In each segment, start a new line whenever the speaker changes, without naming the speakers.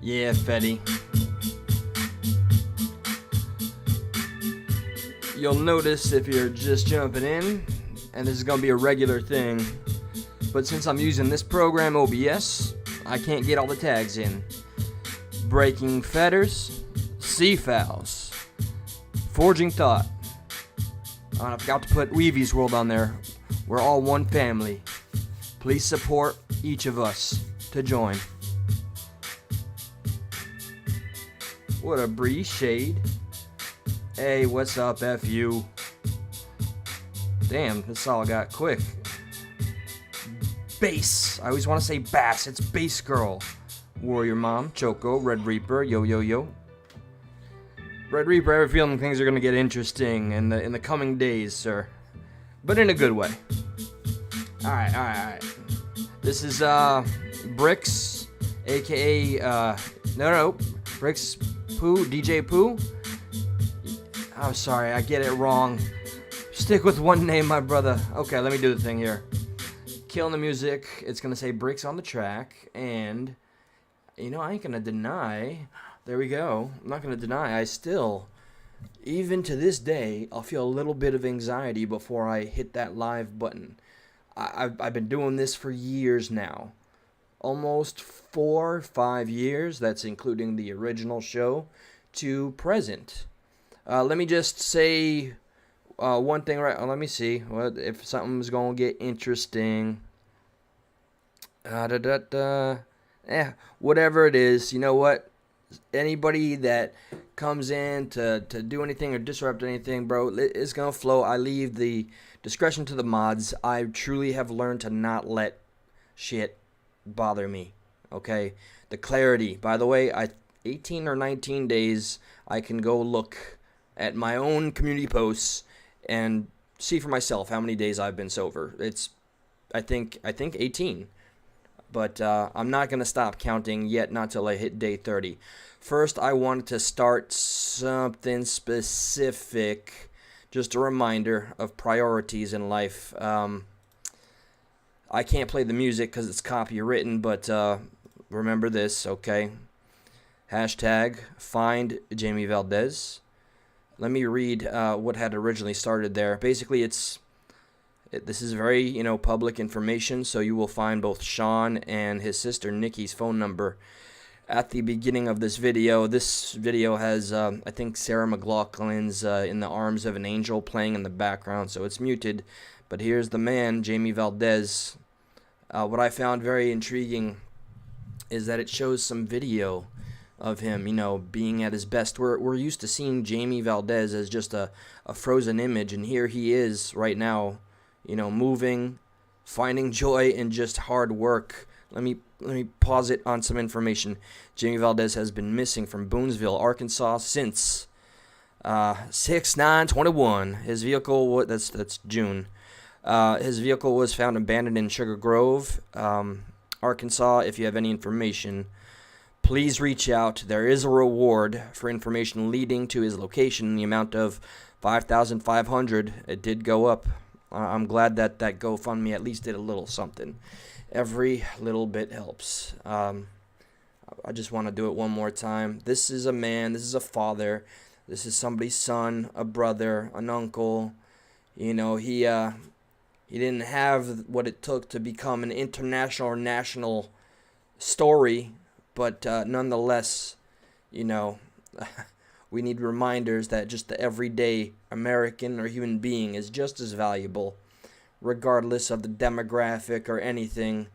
Yeah, Fetty. You'll notice if you're just jumping in, and this is going to be a regular thing, but since I'm using this program, OBS, I can't get all the tags in. Breaking fetters, sea fowls, forging thought. I forgot to put Weevy's World on there. We're all one family. Please support each of us to join. What a breeze shade. Hey, what's up, F you? Damn, this all got quick. Bass. I always want to say bass. It's Bass Girl. Warrior Mom, Choco, Red Reaper, yo yo yo. Red Reaper, I have a feeling things are gonna get interesting in the coming days, sir. But in a good way. Alright. This is Brixx, aka Brixx Poo, DJ Poo. I'm sorry, I get it wrong. Stick with one name, my brother. Okay, let me do the thing here. Killing the music. It's gonna say Brixx on the track, and you know I ain't gonna deny. There we go. I'm not gonna deny. I still, even to this day, I'll feel a little bit of anxiety before I hit that live button. I've been doing this for years now, almost 4 or 5 years. That's including the original show to present. Let me just say one thing right. Let me see what if something's gonna get interesting. Whatever it is, you know what? Anybody that comes in to do anything or disrupt anything, bro, it's gonna flow. I leave the discretion to the mods. I truly have learned to not let shit bother me. Okay, the clarity. By the way, 18 or 19 days, I can go look at my own community posts and see for myself how many days I've been sober. It's, I think 18. But I'm not going to stop counting yet, not till I hit day 30. First, I wanted to start something specific. Just a reminder of priorities in life. I can't play the music because it's copywritten, but remember this, okay? Hashtag find Jamie Valdez. Let me read what had originally started there. Basically, this is very, public information, so you will find both Sean and his sister Nikki's phone number at the beginning of this video. This video has, I think, Sarah McLachlan's In the Arms of an Angel playing in the background, so it's muted. But here's the man, Jamie Valdez. What I found very intriguing is that it shows some video of him, being at his best. We're used to seeing Jamie Valdez as just a frozen image, and here he is right now, moving, finding joy in just hard work. Let me pause it on some information. Jamie Valdez has been missing from Boonesville, Arkansas since 6/9/21. His vehicle that's June. His vehicle was found abandoned in Sugar Grove, Arkansas. If you have any information, please reach out. There is a reward for information leading to his location in the amount of $5,500. It did go up. I'm glad that GoFundMe at least did a little something. Every little bit helps. I just want to do it one more time. This is a man. This is a father. This is somebody's son, a brother, an uncle. He didn't have what it took to become an international or national story. But nonetheless, we need reminders that just the everyday American or human being is just as valuable, regardless of the demographic or anything.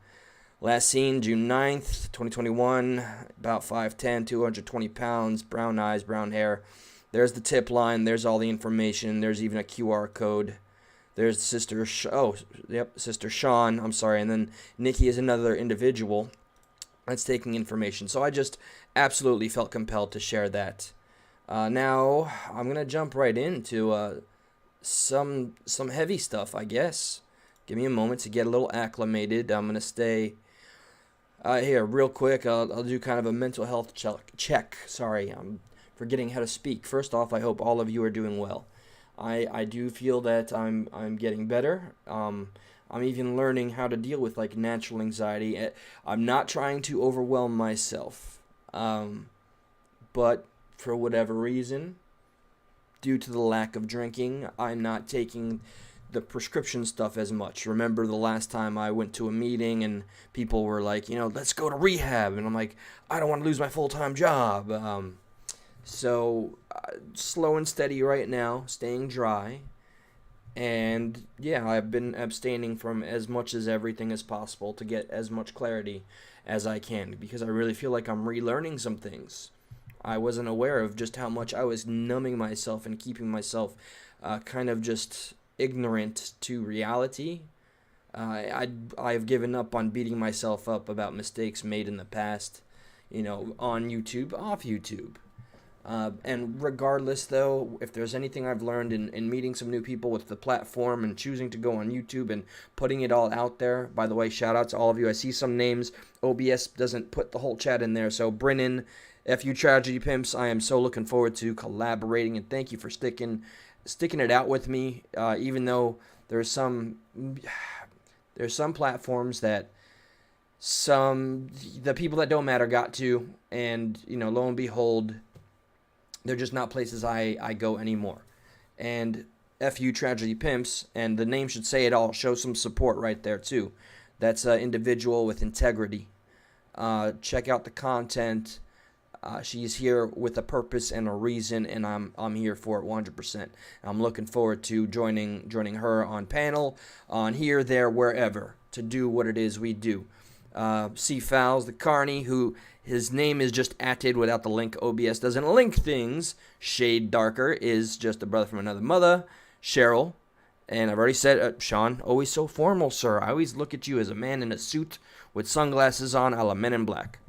Last seen June 9th, 2021, about 5'10", 220 pounds, brown eyes, brown hair. There's the tip line. There's all the information. There's even a QR code. There's Sister Sister Sean. I'm sorry. And then Nikki is another individual that's taking information. So I just absolutely felt compelled to share that. Now I'm gonna jump right into some heavy stuff, I guess. Give me a moment to get a little acclimated. I'm gonna stay here real quick. I'll do kind of a mental health check. Sorry, I'm forgetting how to speak. First off, I hope all of you are doing well. I do feel that I'm getting better. I'm even learning how to deal with natural anxiety. I'm not trying to overwhelm myself. But for whatever reason, due to the lack of drinking, I'm not taking the prescription stuff as much. Remember the last time I went to a meeting and people were like, let's go to rehab. And I'm like, I don't want to lose my full-time job. So slow and steady right now, staying dry. And yeah, I've been abstaining from as much as everything as possible to get as much clarity as I can, because I really feel like I'm relearning some things. I wasn't aware of just how much I was numbing myself and keeping myself kind of just ignorant to reality. I've given up on beating myself up about mistakes made in the past, on YouTube, off YouTube. And regardless, though, if there's anything I've learned in meeting some new people with the platform and choosing to go on YouTube and putting it all out there, by the way, shout out to all of you. I see some names. OBS doesn't put the whole chat in there. So, Brennan, FU Tragedy Pimps, I am so looking forward to collaborating, and thank you for sticking it out with me, even though there's some platforms that the people that don't matter got to, and lo and behold, they're just not places I go anymore. And FU Tragedy Pimps, and the name should say it all, show some support right there too. That's an individual with integrity. Check out the content. She's here with a purpose and a reason, and I'm here for it 100%. I'm looking forward to joining her on panel, on here, there, wherever, to do what it is we do. C. Fowles, the Carney, who his name is just atted without the link. OBS doesn't link things. Shade Darker is just a brother from another mother. Cheryl, and I've already said, Sean, always so formal, sir. I always look at you as a man in a suit with sunglasses on, a la Men in Black.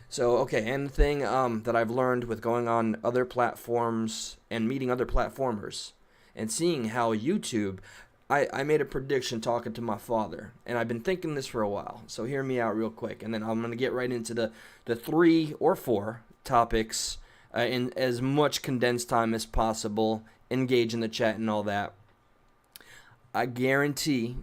So, okay, and the thing that I've learned with going on other platforms and meeting other platformers and seeing how YouTube, I made a prediction talking to my father, and I've been thinking this for a while, so hear me out real quick, and then I'm going to get right into the 3 or 4 topics in as much condensed time as possible, engage in the chat and all that. I guarantee,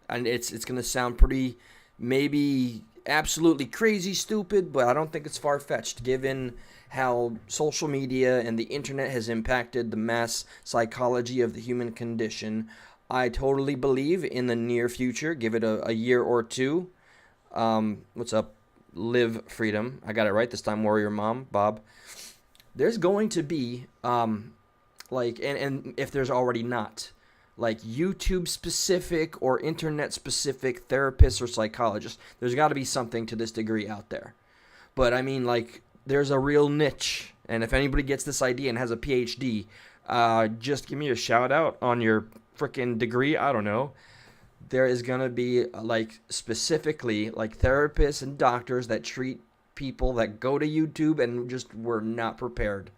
and it's going to sound pretty, maybe absolutely crazy stupid, but I don't think it's far-fetched given how social media and the internet has impacted the mass psychology of the human condition. I totally believe in the near future, give it a year or two. What's up? Live Freedom. I got it right this time, Warrior Mom, Bob. There's going to be, and if there's already not, like YouTube-specific or internet-specific therapists or psychologists. There's got to be something to this degree out there. But, I mean, there's a real niche. And if anybody gets this idea and has a PhD, just give me a shout-out on your freaking degree. I don't know. There is going to be, specifically, therapists and doctors that treat people that go to YouTube and just were not prepared.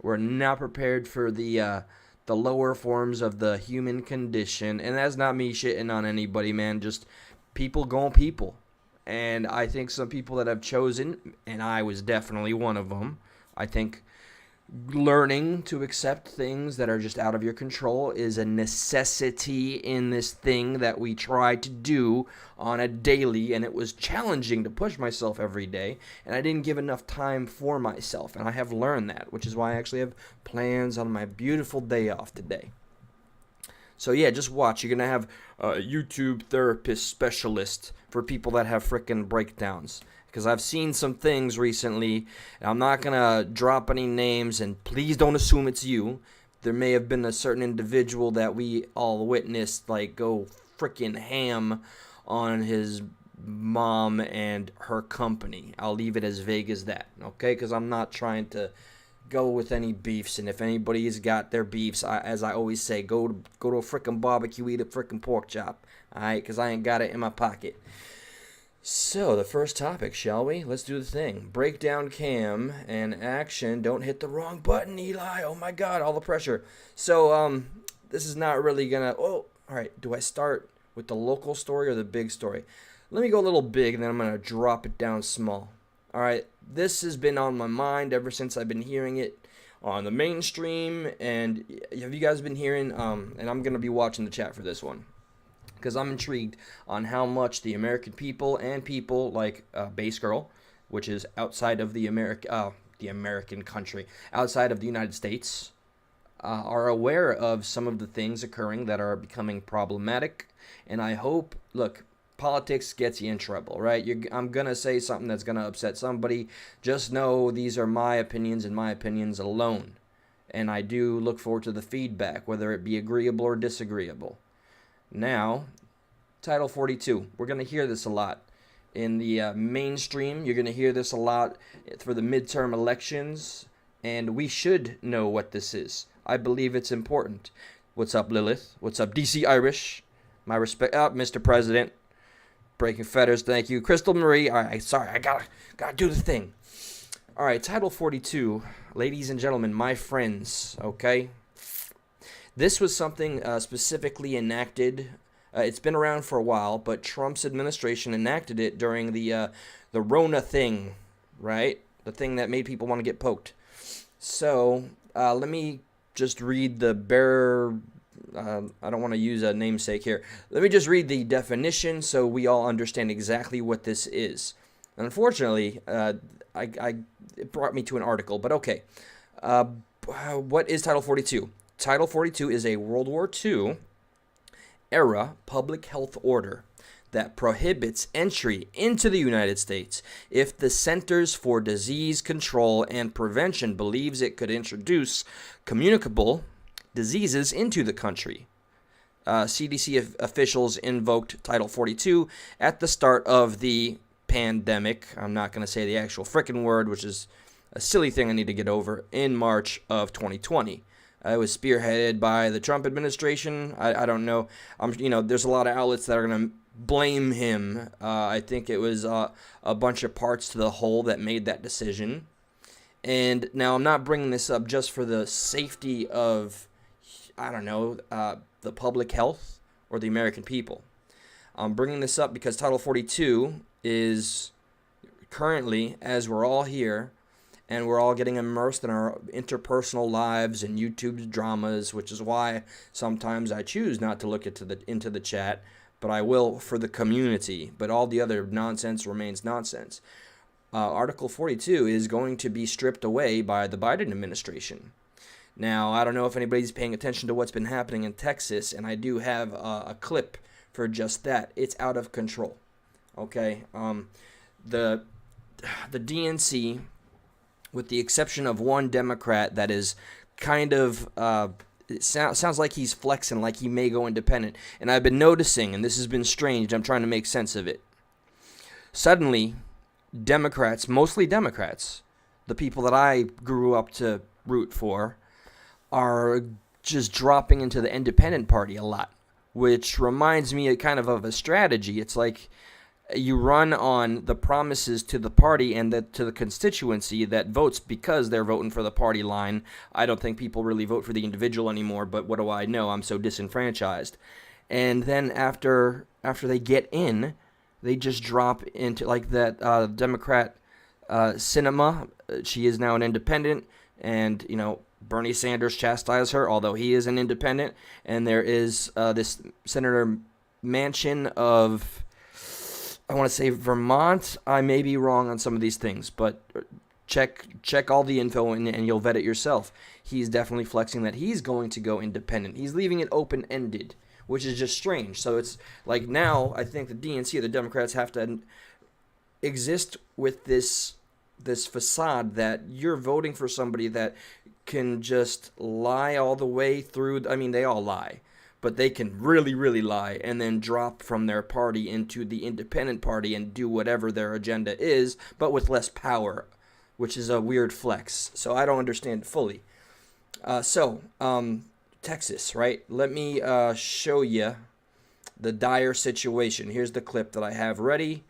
We're not prepared for the lower forms of the human condition, and that's not me shitting on anybody, man, just people going people. And I think some people that have chosen, and I was definitely one of them, I think learning to accept things that are just out of your control is a necessity in this thing that we try to do on a daily, and it was challenging to push myself every day, and I didn't give enough time for myself, and I have learned that, which is why I actually have plans on my beautiful day off today. So yeah, just watch. You're going to have a YouTube therapist specialist for people that have frickin' breakdowns. Because I've seen some things recently, and I'm not going to drop any names, and please don't assume it's you. There may have been a certain individual that we all witnessed, go frickin' ham on his mom and her company. I'll leave it as vague as that, okay? Because I'm not trying to go with any beefs, and if anybody's got their beefs, as I always say, go to a frickin' barbecue, eat a frickin' pork chop, alright? Because I ain't got it in my pocket. So, the first topic, shall we? Let's do the thing. Breakdown cam and action. Don't hit the wrong button, Eli. Oh my god, all the pressure. So, this is not really gonna... Oh, alright. Do I start with the local story or the big story? Let me go a little big, and then I'm gonna drop it down small. Alright, this has been on my mind ever since I've been hearing it on the mainstream. And have you guys been hearing... and I'm gonna be watching the chat for this one, because I'm intrigued on how much the American people and people like Bass Girl which is outside of the American country, outside of the United States, are aware of some of the things occurring that are becoming problematic. And I hope, look, politics gets you in trouble, right? I'm going to say something that's going to upset somebody. Just know these are my opinions and my opinions alone. And I do look forward to the feedback, whether it be agreeable or disagreeable. Now, Title 42. We're going to hear this a lot. In the mainstream, you're going to hear this a lot for the midterm elections. And we should know what this is. I believe it's important. What's up, Lilith? What's up, DC Irish? My respect. Mr. President. Breaking fetters, thank you. Crystal Marie. All right, sorry, I gotta do the thing. All right, Title 42. Ladies and gentlemen, my friends, okay? This was something specifically enacted. It's been around for a while, but Trump's administration enacted it during the Rona thing, right? The thing that made people want to get poked. So, let me just read the bare... I don't want to use a namesake here. Let me just read the definition so we all understand exactly what this is. And unfortunately, it brought me to an article, but okay. What is Title 42? Title 42 is a World War II era public health order that prohibits entry into the United States if the Centers for Disease Control and Prevention believes it could introduce communicable diseases into the country. CDC officials invoked Title 42 at the start of the pandemic. I'm not going to say the actual frickin' word, which is a silly thing I need to get over, in March of 2020. It was spearheaded by the Trump administration. I don't know. There's a lot of outlets that are going to blame him. I think it was a bunch of parts to the whole that made that decision. And now I'm not bringing this up just for the safety of the public health or the American people. I'm bringing this up because Title 42 is currently, as we're all here, and we're all getting immersed in our interpersonal lives and YouTube's dramas, which is why sometimes I choose not to look into the chat, but I will for the community. But all the other nonsense remains nonsense. Article 42 is going to be stripped away by the Biden administration. Now, I don't know if anybody's paying attention to what's been happening in Texas, and I do have a clip for just that. It's out of control. Okay? The DNC, with the exception of one Democrat that is kind of... it sounds like he's flexing, like he may go independent. And I've been noticing, and this has been strange, I'm trying to make sense of it. Suddenly, Democrats, mostly Democrats, the people that I grew up to root for, are just dropping into the independent party a lot, which reminds me kind of a strategy. It's like you run on the promises to the party and to the constituency that votes because they're voting for the party line. I don't think people really vote for the individual anymore, but what do I know? I'm so disenfranchised. And then after they get in, they just drop into, like that Democrat Sinema. She is now an independent, and, Bernie Sanders chastised her, although he is an independent. And there is this Senator Manchin of, I want to say Vermont. I may be wrong on some of these things, but check all the info and you'll vet it yourself. He's definitely flexing that he's going to go independent. He's leaving it open-ended, which is just strange. So it's like now I think the DNC, the Democrats, have to exist with this facade that you're voting for somebody that can just lie all the way through. I mean, they all lie, but they can really, really lie and then drop from their party into the independent party and do whatever their agenda is, but with less power, which is a weird flex. So I don't understand it fully. Texas, right? Let me show you the dire situation. Here's the clip that I have ready.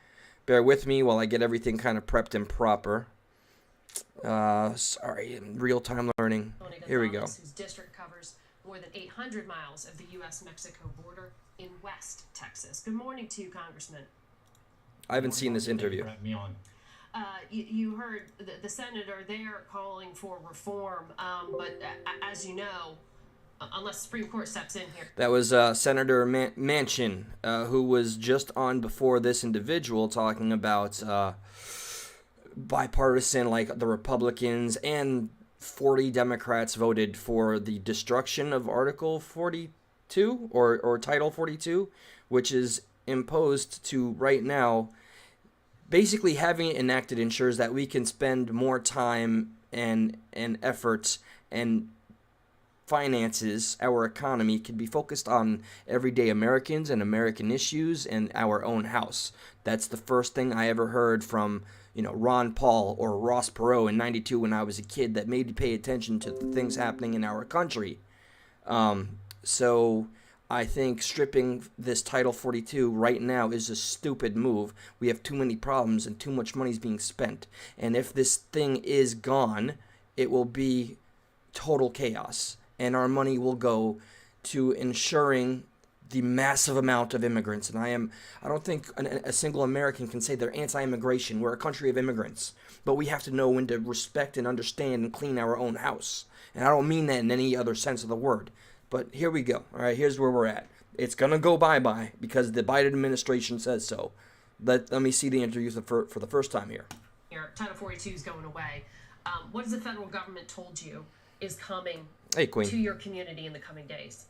Bear with me while I get everything kind of prepped and proper. Sorry, real-time learning. Here we go.
Whose district covers more than 800 miles of the U.S.-Mexico border in West Texas. Good morning to you, Congressman.
I haven't seen this interview.
You heard the senator there calling for reform, but as you know, unless the Supreme Court steps in here.
That was Senator Manchin, who was just on before this individual talking about bipartisan, like the Republicans and 40 Democrats voted for the destruction of Article 42 or Title 42, which is imposed to right now. Basically, having it enacted ensures that we can spend more time and efforts and finances, our economy can be focused on everyday Americans and American issues and our own house. That's the first thing I ever heard from, Ron Paul or Ross Perot in '92 when I was a kid that made me pay attention to the things happening in our country. So I think stripping this Title 42 right now is a stupid move. We have too many problems and too much money is being spent. And if this thing is gone, it will be total chaos. And our money will go to ensuring the massive amount of immigrants. And I don't think a single American can say they're anti-immigration. We're a country of immigrants. But we have to know when to respect and understand and clean our own house. And I don't mean that in any other sense of the word. But here we go. All right, here's where we're at. It's going to go bye-bye because the Biden administration says so. Let me see the interview for the first time here.
Title 42 is going away. What has the federal government told you is coming
Queen.
to your community in the coming days?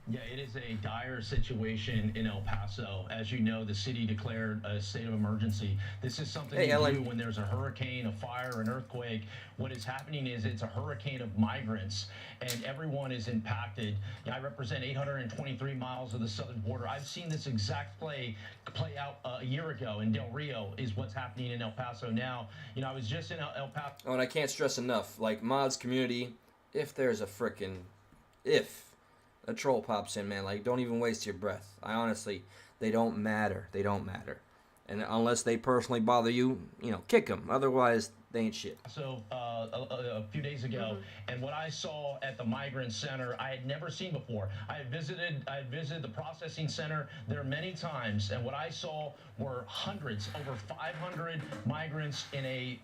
Yeah, it is a dire situation in El Paso. As you know, the city declared a state of emergency. This is something they do when there's a hurricane, a fire, an earthquake. What is happening is it's a hurricane of migrants, and everyone is impacted. I represent 823 miles of the southern border. I've seen this exact play out a year ago in Del Rio is what's happening in El Paso now. I was just in El Paso.
Oh, and I can't stress enough, like, mods community, if there's a troll pops in, man, like, don't even waste your breath. They don't matter. They don't matter. And unless they personally bother you, kick them. Otherwise, they ain't shit.
So a few days ago, and what I saw at the migrant center, I had never seen before. I had visited the processing center there many times, and what I saw were hundreds, over 500 migrants in a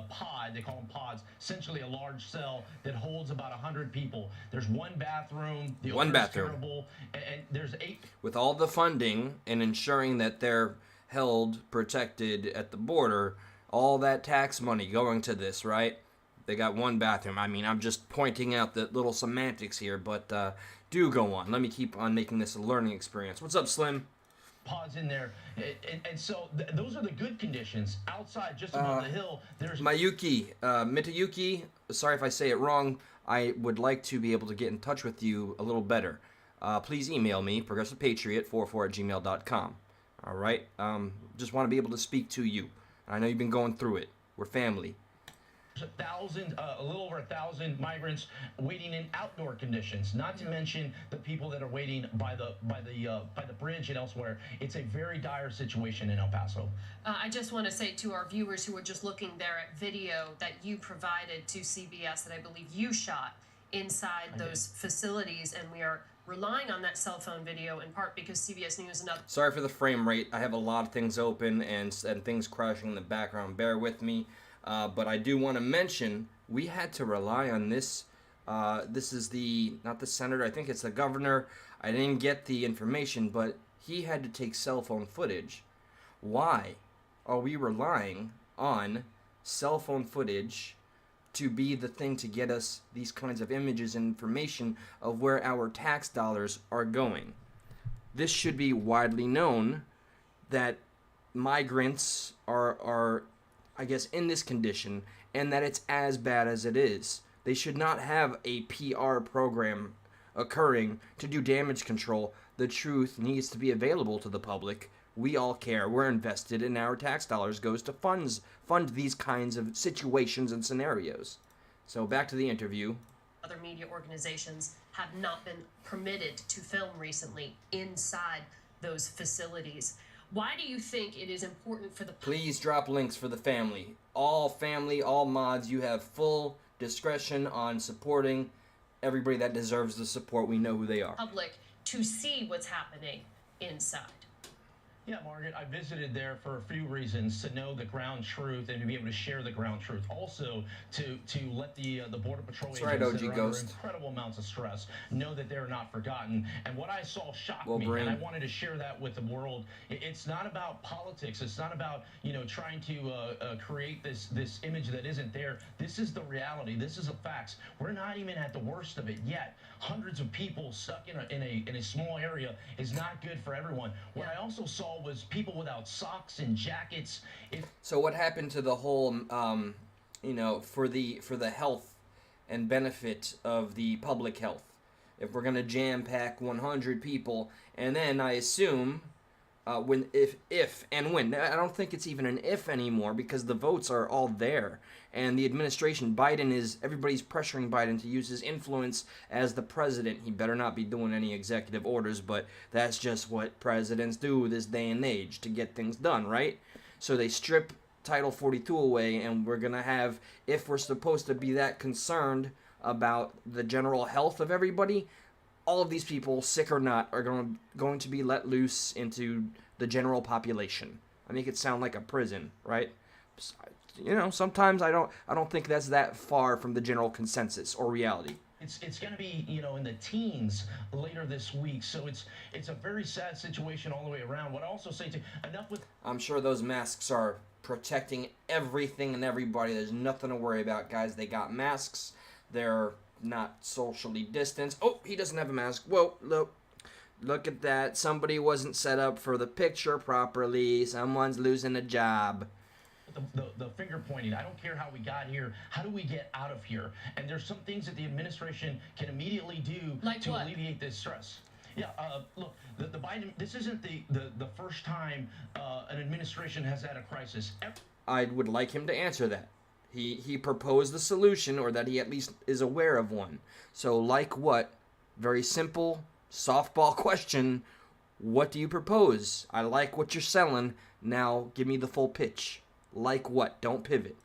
pod. They call them pods, essentially a large cell that holds about 100 people. There's one bathroom. The
one bathroom.
Terrible, and there's 8.
With all the funding and ensuring that they're held, protected at the border, all that tax money going to this, right? They got one bathroom. I mean, I'm just pointing out the little semantics here, but do go on. Let me keep on making this a learning experience. What's up, Slim?
Pods in there, and so those are the good conditions. Outside, just above the hill, there's
Mayuki, Mitayuki. Sorry if I say it wrong. I would like to be able to get in touch with you a little better. Please email me, progressivepatriot44@gmail.com. All right. Just want to be able to speak to you. I know you've been going through it. We're family.
a little over 1,000 migrants waiting in outdoor conditions. Not to mention the people that are waiting by the bridge and elsewhere. It's a very dire situation in El Paso.
I just want to say to our viewers who are just looking there at video that you provided to CBS that I believe you shot inside those facilities, and we are relying on that cell phone video in part because CBS News and other...
Sorry for the frame rate. I have a lot of things open and things crashing in the background. Bear with me. But I do want to mention we had to rely on this. This is not the senator, I think it's the governor. I didn't get the information, but he had to take cell phone footage. Why are we relying on cell phone footage to be the thing to get us these kinds of images and information of where our tax dollars are going? This should be widely known that migrants are I guess, in this condition, and that it's as bad as it is. They should not have a PR program occurring to do damage control. The truth needs to be available to the public. We all care. We're invested, and our tax dollars goes to fund these kinds of situations and scenarios. So back to the interview.
Other media organizations have not been permitted to film recently inside those facilities. Why do you think it is important for the...
Please drop links for the family, all mods. You have full discretion on supporting everybody that deserves the support. We know who they are.
Public to see what's happening inside.
Yeah, Margaret, I visited there for a few reasons: to know the ground truth and to be able to share the ground truth. Also, to let the Border Patrol
That's
agents
right, OG
that are
Ghost.
under incredible amounts of stress know that they're not forgotten. And what I saw shocked
Well,
me,
brain.
and I wanted to share that with the world. It's not about politics. It's not about trying to create this image that isn't there. This is the reality. This is the facts. We're not even at the worst of it yet. Hundreds of people stuck in a small area is not good for everyone. What I also saw was people without socks and jackets.
So what happened to the whole, for the health and benefit of the public health? If we're gonna jam pack 100 people, and then I assume, if and when, I don't think it's even an if anymore because the votes are all there, and the administration, everybody's pressuring Biden to use his influence as the president. He better not be doing any executive orders, but that's just what presidents do this day and age to get things done, right? So they strip Title 42 away, and we're gonna have, if we're supposed to be that concerned about the general health of everybody, all of these people, sick or not, are going to be let loose into the general population. I make it sound like a prison, right? Sometimes I don't think that's that far from the general consensus or reality.
It's going to be in the teens later this week, so it's a very sad situation all the way around. What I also say enough with.
I'm sure those masks are protecting everything and everybody. There's nothing to worry about, guys. They got masks. They're not socially distanced. Oh, he doesn't have a mask. Whoa, look at that. Somebody wasn't set up for the picture properly. Someone's losing a job.
The finger pointing. I don't care how we got here. How do we get out of here? And there's some things that the administration can immediately do to alleviate this stress. Yeah, look, the Biden. This isn't the first time an administration has had a crisis.
I would like him to answer that. He proposed the solution, or that he at least is aware of one. So, like what? Very simple softball question. What do you propose? I like what you're selling. Now, give me the full pitch. Like what? Don't pivot.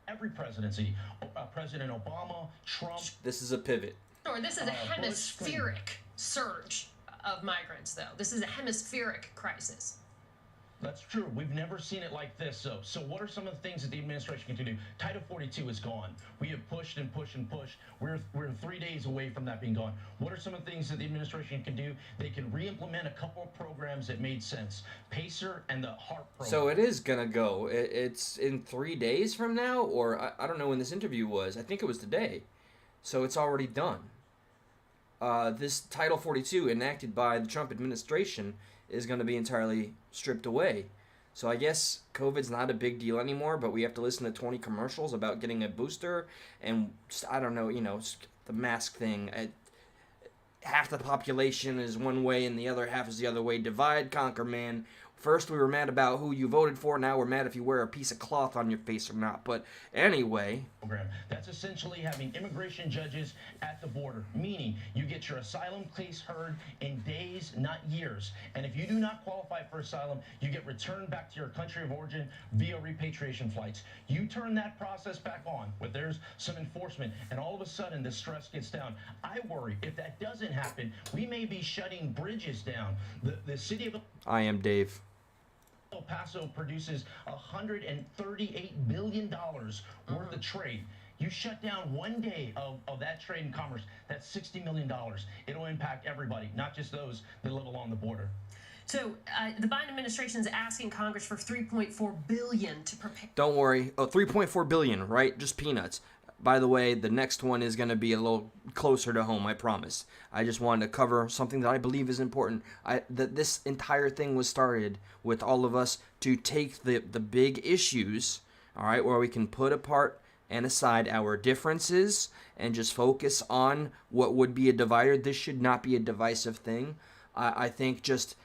Every presidency, President Obama, Trump.
This is a pivot.
Or this is a hemispheric surge of migrants, though. This is a hemispheric crisis.
That's true. We've never seen it like this. So what are some of the things that the administration can do? Title 42 is gone. We have pushed and pushed and pushed. We're 3 days away from that being gone. What are some of the things that the administration can do? They can re-implement a couple of programs that made sense. PACER and the HARP program. So
it is going to go. It's in 3 days from now, or I don't know when this interview was. I think it was today. So it's already done. This Title 42 enacted by the Trump administration is going to be entirely stripped away. So I guess COVID's not a big deal anymore, but we have to listen to 20 commercials about getting a booster, and I don't know, the mask thing. Half the population is one way and the other half is the other way. Divide, conquer, man. First we were mad about who you voted for, now we're mad if you wear a piece of cloth on your face or not. But anyway.
That's essentially having immigration judges at the border, meaning you get your asylum case heard in days, not years. And if you do not qualify for asylum, you get returned back to your country of origin via repatriation flights. You turn that process back on, where there's some enforcement, and all of a sudden the stress gets down. I worry if that doesn't happen, we may be shutting bridges down. The city of...
I am Dave.
El Paso produces $138 billion worth of trade. You shut down 1 day of that trade and commerce, that's $60 million. It'll impact everybody, not just those that live along the border.
So the Biden administration is asking Congress for $3.4 billion to prepare.
Don't worry. Oh, $3.4 billion, right? Just peanuts. By the way, the next one is going to be a little closer to home, I promise. I just wanted to cover something that I believe is important. That this entire thing was started with all of us to take the big issues, all right, where we can put apart and aside our differences and just focus on what would be a divider. This should not be a divisive thing. I think just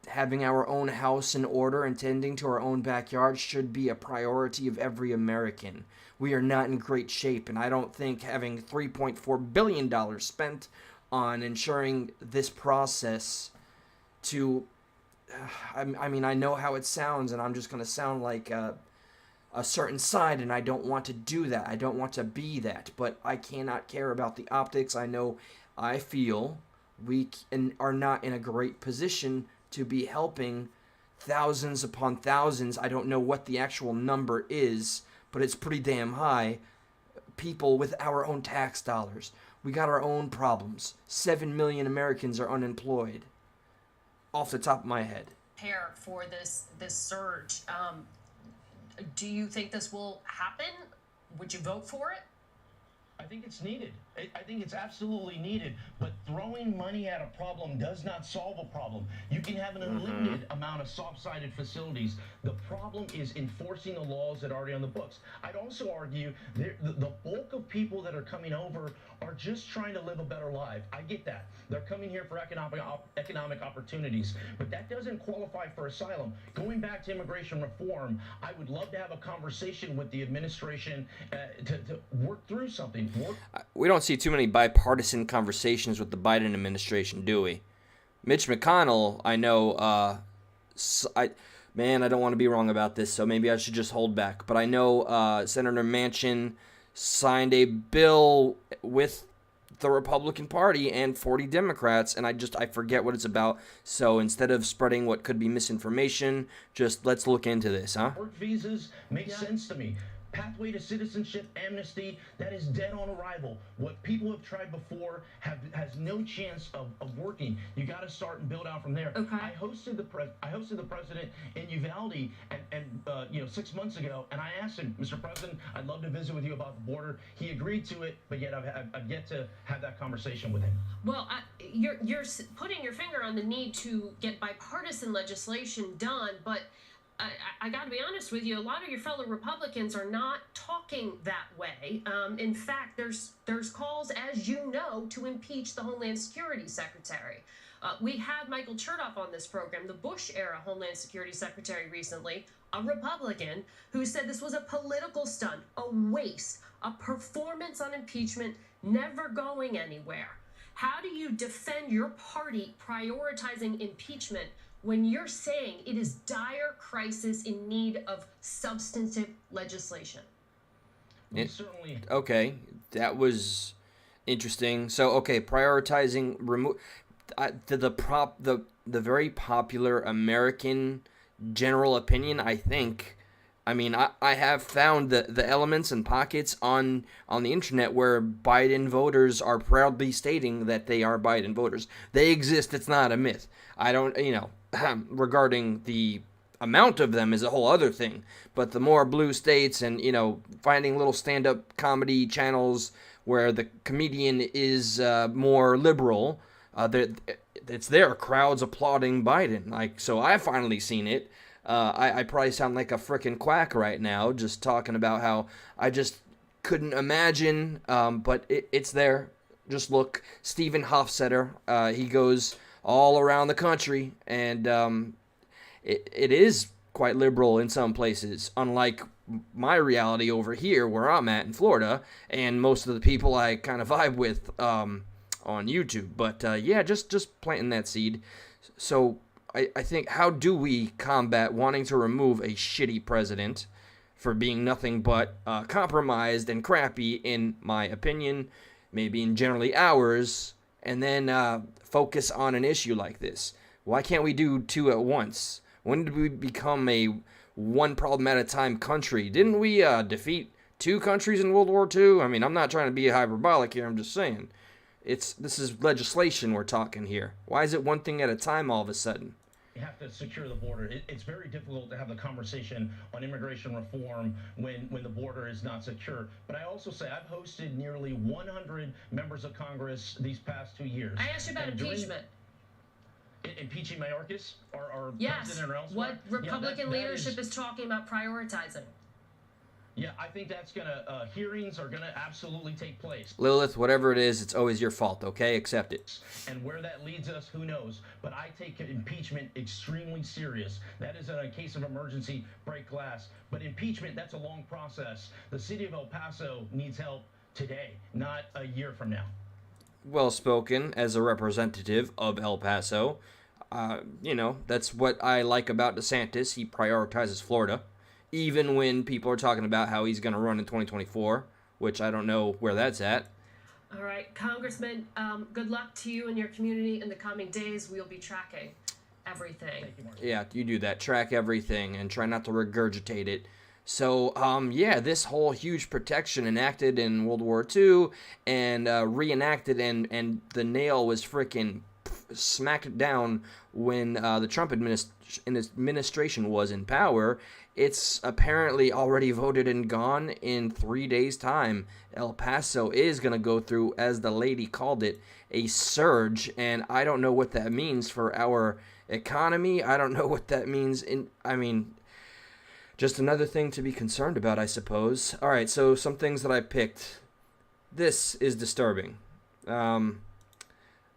having our own house in order and tending to our own backyard should be a priority of every American. We are not in great shape, and I don't think having $3.4 billion spent on ensuring this process to... I mean, I know how it sounds, and I'm just going to sound like a certain side, and I don't want to do that. I don't want to be that, but I cannot care about the optics. I feel we are not in a great position to be helping thousands upon thousands, I don't know what the actual number is, but it's pretty damn high, people with our own tax dollars. We got our own problems. 7 million Americans are unemployed. Off the top of my head.
Prepare for this surge. Do you think this will happen? Would you vote for it?
I think it's needed. I think it's absolutely needed. But throwing money at a problem does not solve a problem. You can have an unlimited amount of soft-sided facilities. The problem is enforcing the laws that are already on the books. I'd also argue the bulk of people that are coming over are just trying to live a better life. I get that. They're coming here for economic opportunities. But that doesn't qualify for asylum. Going back to immigration reform, I would love to have a conversation with the administration to work through something.
We don't see too many bipartisan conversations with the Biden administration, do we? Mitch McConnell, I know, I don't want to be wrong about this, so maybe I should just hold back. But I know Senator Manchin signed a bill with the Republican Party and 40 Democrats, and I forget what it's about. So instead of spreading what could be misinformation, just let's look into this, huh?
Work visas make sense to me. Pathway to citizenship, amnesty, that is dead on arrival. What people have tried before has no chance of working. You got to start and build out from there.
Okay.
I hosted the president in Uvalde and 6 months ago, and I asked him, Mr. President, I'd love to visit with you about the border. He agreed to it, but yet I've yet to have that conversation with him.
Well, you're putting your finger on the need to get bipartisan legislation done, but I got to be honest with you, a lot of your fellow Republicans are not talking that way. In fact, there's calls, as you know, to impeach the Homeland Security Secretary. We had Michael Chertoff on this program, the Bush-era Homeland Security Secretary recently, a Republican, who said this was a political stunt, a waste, a performance on impeachment, never going anywhere. How do you defend your party prioritizing impeachment when you're saying it is dire crisis in need of substantive legislation?
Certainly.
Okay, that was interesting. So, prioritizing the very popular American general opinion, I think. I mean, I have found the elements and pockets on the internet where Biden voters are proudly stating that they are Biden voters. They exist. It's not a myth. I don't, regarding the amount of them is a whole other thing. But the more blue states and, finding little stand-up comedy channels where the comedian is more liberal, it's there. Crowds applauding Biden. So I've finally seen it. I probably sound like a frickin' quack right now, just talking about how I just couldn't imagine, but it's there. Just look, Stephen Hofstetter, he goes all around the country, and it is quite liberal in some places, unlike my reality over here where I'm at in Florida, and most of the people I kind of vibe with on YouTube. But just planting that seed. So I think, how do we combat wanting to remove a shitty president for being nothing but compromised and crappy, in my opinion, maybe in generally ours, and then focus on an issue like this? Why can't we do two at once? When did we become a one problem at a time country? Didn't we defeat two countries in World War II? I mean, I'm not trying to be hyperbolic here, I'm just saying. This is legislation we're talking here. Why is it one thing at a time all of a sudden?
You have to secure the border. It's very difficult to have the conversation on immigration reform when the border is not secure. But I also say I've hosted nearly 100 members of Congress these past 2 years.
I asked you about impeachment.
Impeaching Mayorkas or
yes.
president or elsewhere?
What Republican leadership is talking about prioritizing?
Yeah, I think that's hearings are gonna absolutely take place.
Lilith, whatever it is, it's always your fault, okay? Accept it.
And where that leads us, who knows? But I take impeachment extremely serious. That is a case of emergency, break glass. But impeachment, that's a long process. The city of El Paso needs help today, not a year from now.
Well spoken as a representative of El Paso. That's what I like about DeSantis. He prioritizes Florida. Even when people are talking about how he's going to run in 2024, which I don't know where that's at.
All right, Congressman, good luck to you and your community in the coming days. We'll be tracking. everything.
Yeah, you do that. Track everything and try not to regurgitate it. So, yeah, this whole huge protection enacted in World War II and reenacted, and the nail was freaking smacked down when the Trump administration was in power. It's apparently already voted and gone in 3 days' time. El Paso is going to go through, as the lady called it, a surge, and I don't know what that means for our economy. I don't know what that means just another thing to be concerned about, I suppose. All right, so some things that I picked. This is disturbing. All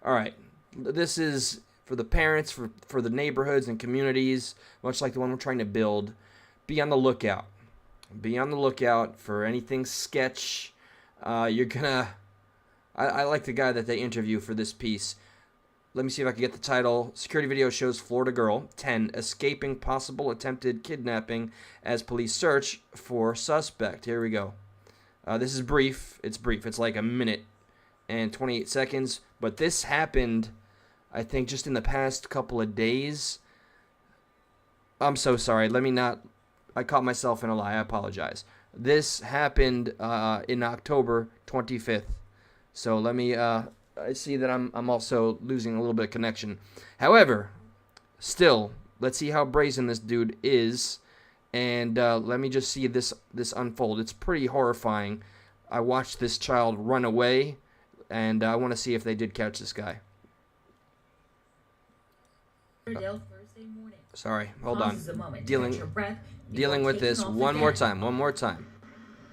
right, this is for the parents, for the neighborhoods and communities, much like the one we're trying to build. Be on the lookout. Be on the lookout for anything sketch. You're gonna... I like the guy that they interview for this piece. Let me see if I can get the title. Security video shows Florida girl, 10, escaping possible attempted kidnapping as police search for suspect. Here we go. This is brief. It's brief. It's like a minute and 28 seconds. But this happened, I think, just in the past couple of days. I'm so sorry. I caught myself in a lie. I apologize. This happened in October 25th. So let me... I see that I'm also losing a little bit of connection. However, still, let's see how brazen this dude is, and let me just see this unfold. It's pretty horrifying. I watched this child run away, and I want to see if they did catch this guy. Sorry, hold on. Dealing with this one more time.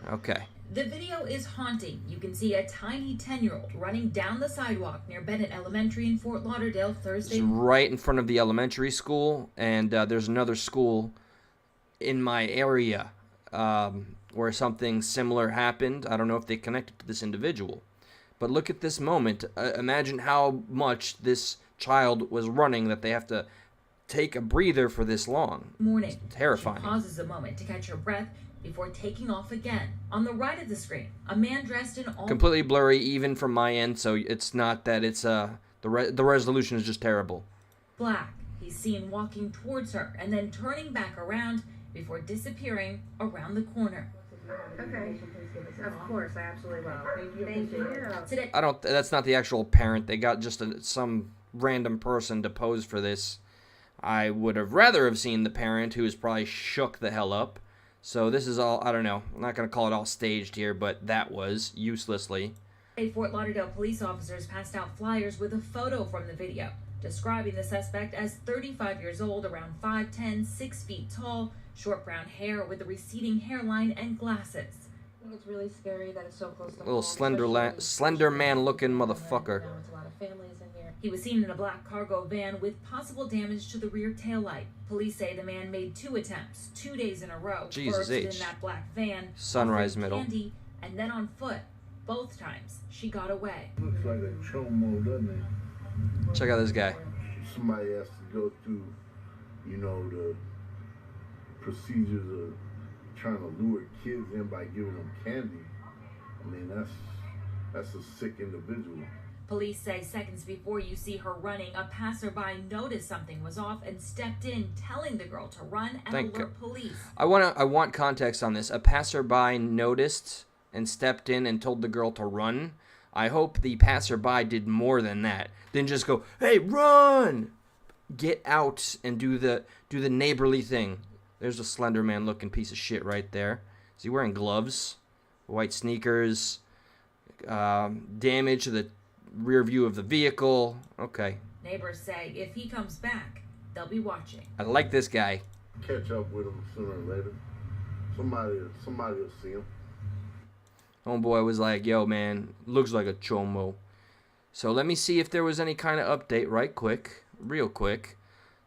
Okay.
The video is haunting. You can see a tiny 10-year-old running down the sidewalk near Bennett Elementary in Fort Lauderdale Thursday.
It's right in front of the elementary school, and there's another school in my area where something similar happened. I don't know if they connected to this individual. But look at this moment. Imagine how much this child was running that they have to take a breather for this long.
It's
terrifying.
She pauses a moment to catch her breath before taking off again. On the right of the screen, a man dressed in all...
Completely blurry, even from my end, so it's not that it's... the resolution is just terrible.
Black. He's seen walking towards her and then turning back around before disappearing around the corner.
Okay. Of course, I absolutely will. Thank you.
Today,
That's not the actual parent. They got just some random person to pose for this. I would have rather have seen the parent, who is probably shook the hell up. So this is all, I don't know, I'm not going to call it all staged here, but that was uselessly.
Fort Lauderdale police officers passed out flyers with a photo from the video, describing the suspect as 35 years old, around 5'10", 6 feet tall, short brown hair with a receding hairline and glasses.
I think it's really scary that it's so close to
Little
home,
slender man looking motherfucker.
It's a lot of families in here.
He was seen in a black cargo van with possible damage to the rear taillight. Police say the man made 2 attempts, 2 days in a row.
Jesus
First
H.
in that black van,
Sunrise
offering
middle.
candy, and then on foot. Both times, she got away.
Looks like a chomo, doesn't it?
Check out this guy.
Somebody has to go through, the procedures of trying to lure kids in by giving them candy. I mean, that's a sick individual.
Police say seconds before you see her running, a passerby noticed something was off and stepped in, telling the girl to run and alert police.
I want context on this. A passerby noticed and stepped in and told the girl to run. I hope the passerby did more than that. Didn't just go, "Hey, run!" Get out and do the neighborly thing. There's a Slender Man looking piece of shit right there. Is he wearing gloves? White sneakers. Damage to the rear view of the vehicle. Okay.
Neighbors say if he comes back, they'll be watching.
I like this guy.
Catch up with him sooner or later. Somebody will see him.
Homeboy was like, "Yo, man, looks like a chomo." So let me see if there was any kind of update real quick.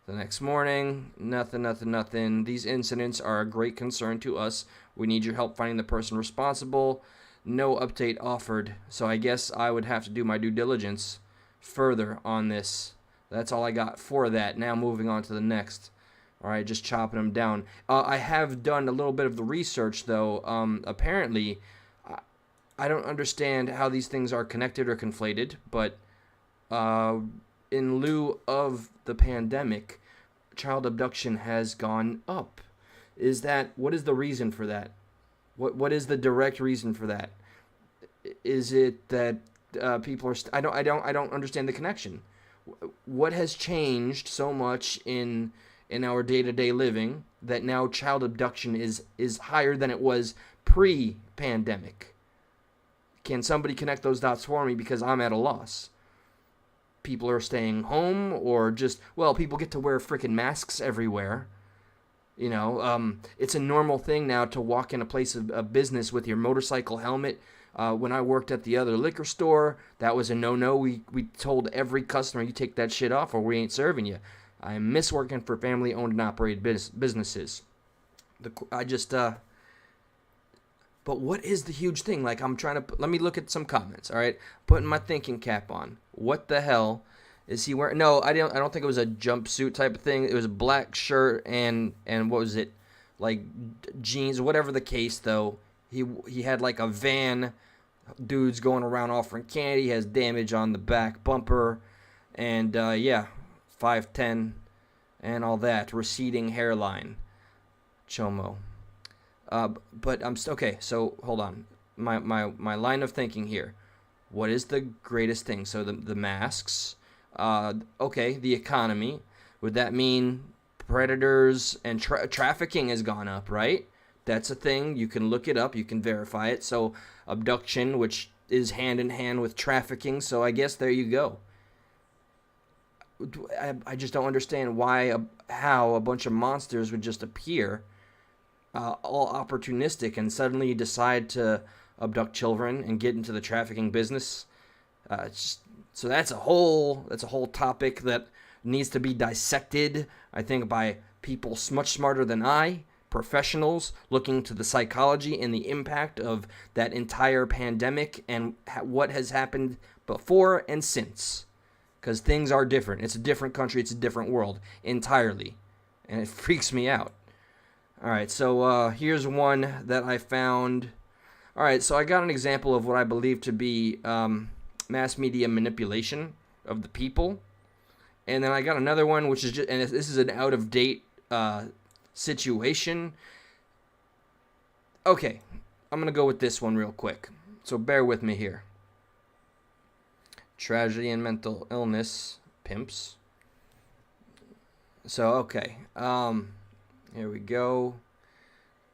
The next morning, nothing. These incidents are a great concern to us. We need your help finding the person responsible. No update offered. So I guess I would have to do my due diligence further on this. That's all I got for that. Now moving on to the next. All right, just chopping them down. I have done a little bit of the research, though. Apparently, I don't understand how these things are connected or conflated, but in lieu of the pandemic, child abduction has gone up. What is the reason for that? What is the direct reason for that? Is it that people are? I don't understand the connection. What has changed so much in our day-to-day living that now child abduction is higher than it was pre-pandemic? Can somebody connect those dots for me, because I'm at a loss? People are staying home, or just, well, people get to wear freaking masks everywhere. It's a normal thing now to walk in a place of business with your motorcycle helmet. When I worked at the other liquor store, that was a no-no. We told every customer, you take that shit off or we ain't serving you. I miss working for family-owned and operated businesses. But what is the huge thing? Like, let me look at some comments, all right? Putting my thinking cap on. What the hell is he wearing? No, I don't think it was a jumpsuit type of thing. It was a black shirt and what was it? Like jeans, whatever the case, though. He had like a van, dudes going around offering candy. He has damage on the back bumper, and 5'10", and all that. Receding hairline. Chomo. But I'm okay. So hold on. My line of thinking here. What is the greatest thing? So the masks. Okay, the economy. Would that mean predators and trafficking has gone up, right? That's a thing. You can look it up. You can verify it. So abduction, which is hand in hand with trafficking. So I guess there you go. I just don't understand how a bunch of monsters would just appear, all opportunistic, and suddenly decide to abduct children and get into the trafficking business. So that's a whole topic that needs to be dissected, I think, by people much smarter than I, professionals looking to the psychology and the impact of that entire pandemic and what has happened before and since. Because things are different. It's a different country. It's a different world entirely. And it freaks me out. All right, so here's one that I found. All right, so I got an example of what I believe to be mass media manipulation of the people. And then I got another one, which is and this is an out-of-date situation. Okay, I'm going to go with this one real quick. So bear with me here. Tragedy and mental illness pimps. So, okay. Here we go.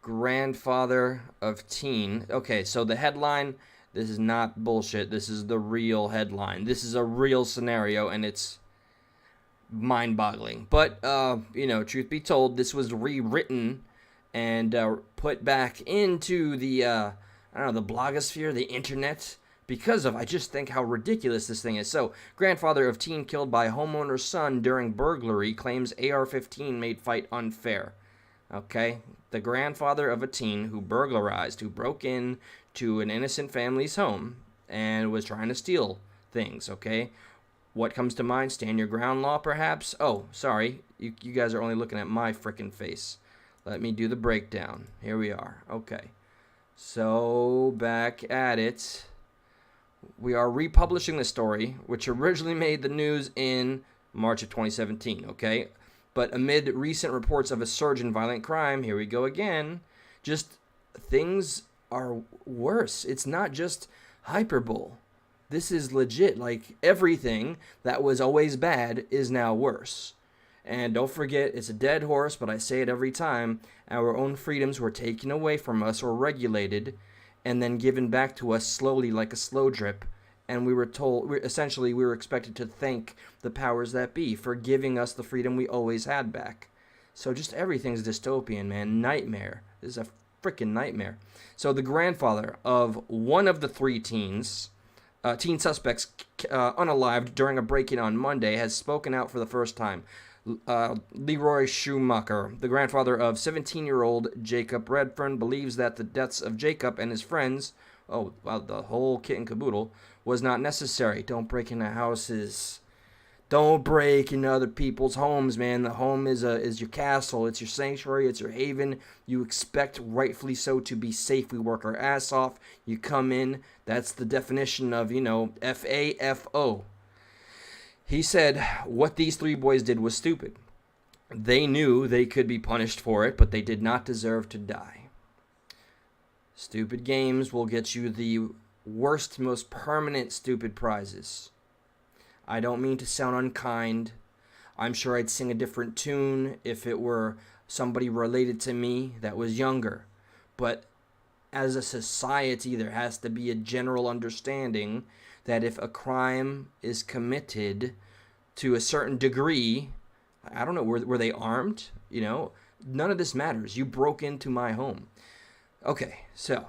Grandfather of teen. Okay, so the headline, this is not bullshit. This is the real headline. This is a real scenario, and it's mind-boggling. But, truth be told, this was rewritten and put back into the, the blogosphere, the internet, because of, I just think how ridiculous this thing is. So, grandfather of teen killed by homeowner's son during burglary claims AR-15 made fight unfair. Okay, the grandfather of a teen who broke in to an innocent family's home and was trying to steal things, okay? What comes to mind? Stand your ground law, perhaps? Oh, sorry, you guys are only looking at my frickin' face. Let me do the breakdown. Here we are. Okay, so back at it. We are republishing the story, which originally made the news in March of 2017, okay? But amid recent reports of a surge in violent crime, here we go again, just things are worse. It's not just hyperbole. This is legit. Like, everything that was always bad is now worse. And don't forget, it's a dead horse, but I say it every time, our own freedoms were taken away from us or regulated and then given back to us slowly like a slow drip. And we were expected to thank the powers that be for giving us the freedom we always had back. So just everything's dystopian, man. Nightmare. This is a freaking nightmare. So the grandfather of one of the three teen suspects unalived during a break-in on Monday has spoken out for the first time. Leroy Schumacher, the grandfather of 17-year-old Jacob Redfern, believes that the deaths of Jacob and his friends, the whole kit and caboodle, was not necessary. Don't break into houses. Don't break into other people's homes, man. The home is your castle. It's your sanctuary. It's your haven. You expect, rightfully so, to be safe. We work our ass off. You come in. That's the definition of, FAFO. He said what these three boys did was stupid. They knew they could be punished for it, but they did not deserve to die. Stupid games will get you the worst, most permanent stupid prizes. I don't mean to sound unkind. I'm sure I'd sing a different tune if it were somebody related to me that was younger. But as a society, there has to be a general understanding that if a crime is committed to a certain degree, I don't know, were they armed? You know, none of this matters. You broke into my home. Okay, so,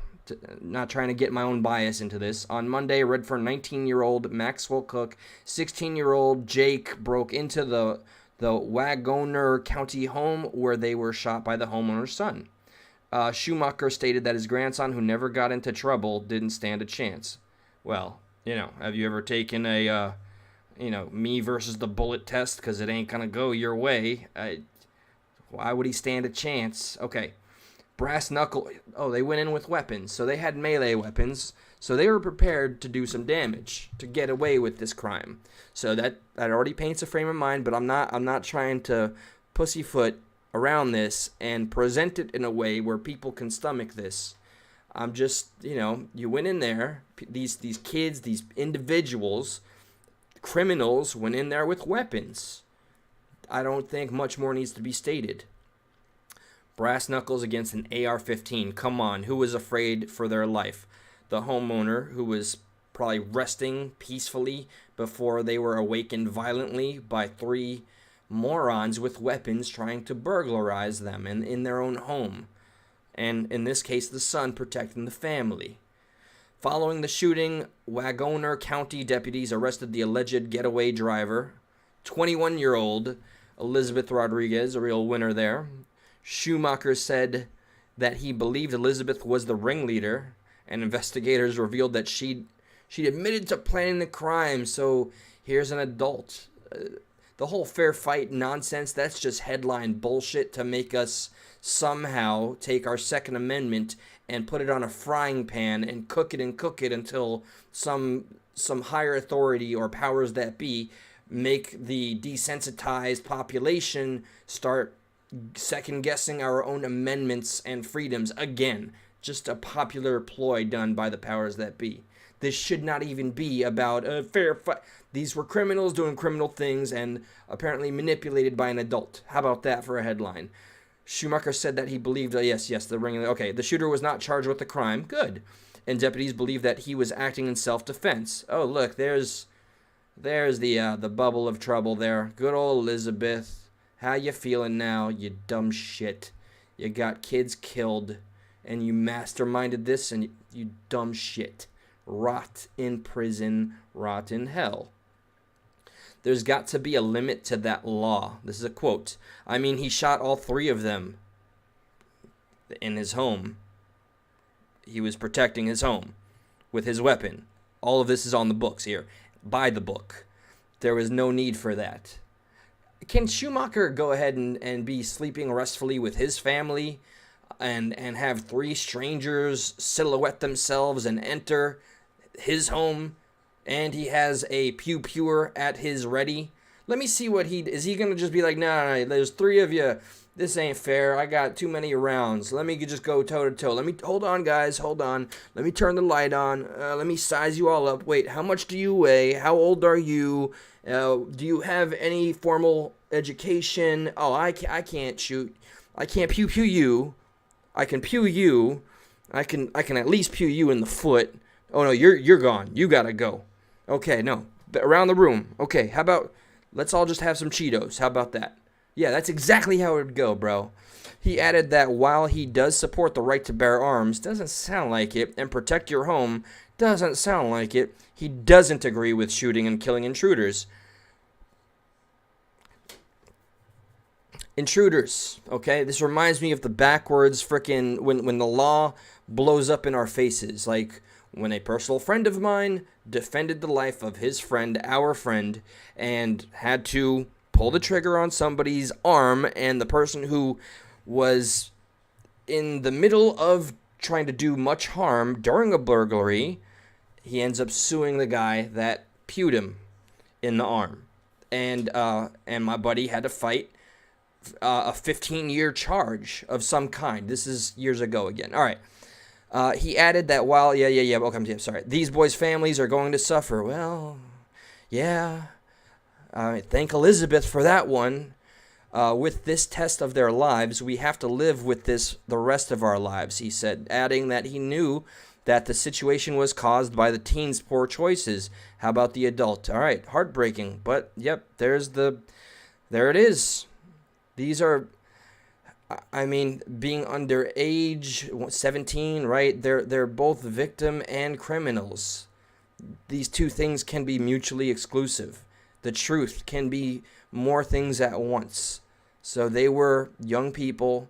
not trying to get my own bias into this. On Monday, Redfern 19-year-old Maxwell Cook, 16-year-old Jake broke into the Wagoner County home where they were shot by the homeowner's son. Schumacher stated that his grandson, who never got into trouble, didn't stand a chance. Well, you know, have you ever taken a, me versus the bullet test? Because it ain't going to go your way. Why would he stand a chance? Okay. Brass knuckle. Oh, they went in with weapons. So they had melee weapons. So they were prepared to do some damage to get away with this crime. So that already paints a frame of mind, but I'm not trying to pussyfoot around this and present it in a way where people can stomach this. I'm just, you went in there, these kids, these individuals, criminals went in there with weapons. I don't think much more needs to be stated. Brass knuckles against an AR-15. Come on, who was afraid for their life? The homeowner, who was probably resting peacefully before they were awakened violently by three morons with weapons trying to burglarize them in their own home. And in this case, the son protecting the family. Following the shooting, Wagoner County deputies arrested the alleged getaway driver, 21-year-old Elizabeth Rodriguez, a real winner there. Schumacher said that he believed Elizabeth was the ringleader, and investigators revealed that she'd admitted to planning the crime, so here's an adult. The whole fair fight nonsense, that's just headline bullshit to make us somehow take our Second Amendment and put it on a frying pan and cook it until some higher authority or powers that be make the desensitized population start second-guessing our own amendments and freedoms. Again, just a popular ploy done by the powers that be. This should not even be about a fair fight. These were criminals doing criminal things and apparently manipulated by an adult. How about that for a headline? Schumacher said that he believed, yes, the ring. Okay, the shooter was not charged with the crime. Good. And deputies believed that he was acting in self-defense. Oh, look, there's the bubble of trouble there. Good old Elizabeth. How you feeling now, you dumb shit? You got kids killed, and you masterminded this, and you dumb shit. Rot in prison, rot in hell. There's got to be a limit to that law. This is a quote. I mean, he shot all three of them in his home. He was protecting his home with his weapon. All of this is on the books here. By the book. There was no need for that. Can Schumacher go ahead and be sleeping restfully with his family and have three strangers silhouette themselves and enter his home, and he has a pew-pewer at his ready? Let me see what is he going to just be like, no, there's three of you. This ain't fair. I got too many rounds. Let me just go toe-to-toe. Hold on, guys. Hold on. Let me turn the light on. Let me size you all up. Wait, how much do you weigh? How old are you? Do you have any formal education? Oh, I can't shoot. I can't pew you. I can pew you. I can at least pew you in the foot. Oh no, you're gone. You gotta go. Okay, no. Around the room. Okay, how about let's all just have some Cheetos. How about that? Yeah, that's exactly how it would go, bro. He added that while he does support the right to bear arms, doesn't sound like it, and protect your home, doesn't sound like it, he doesn't agree with shooting and killing intruders. Intruders, okay? This reminds me of the backwards frickin' when the law blows up in our faces. Like when a personal friend of mine defended the life of his friend, our friend, and had to pull the trigger on somebody's arm, and the person who was in the middle of trying to do much harm during a burglary, he ends up suing the guy that pewed him in the arm. And my buddy had to fight a 15-year charge of some kind. This is years ago again. All right. He added that while, okay, sorry. These boys' families are going to suffer. Well, yeah. Thank Elizabeth for that one. With this test of their lives, we have to live with this the rest of our lives, he said, adding that he knew that the situation was caused by the teens' poor choices. How about the adult? All right, heartbreaking. But, yep, there it is. These are, I mean, being underage, 17, right? They're both victim and criminals. These two things can be mutually exclusive. The truth can be more things at once. So they were young people,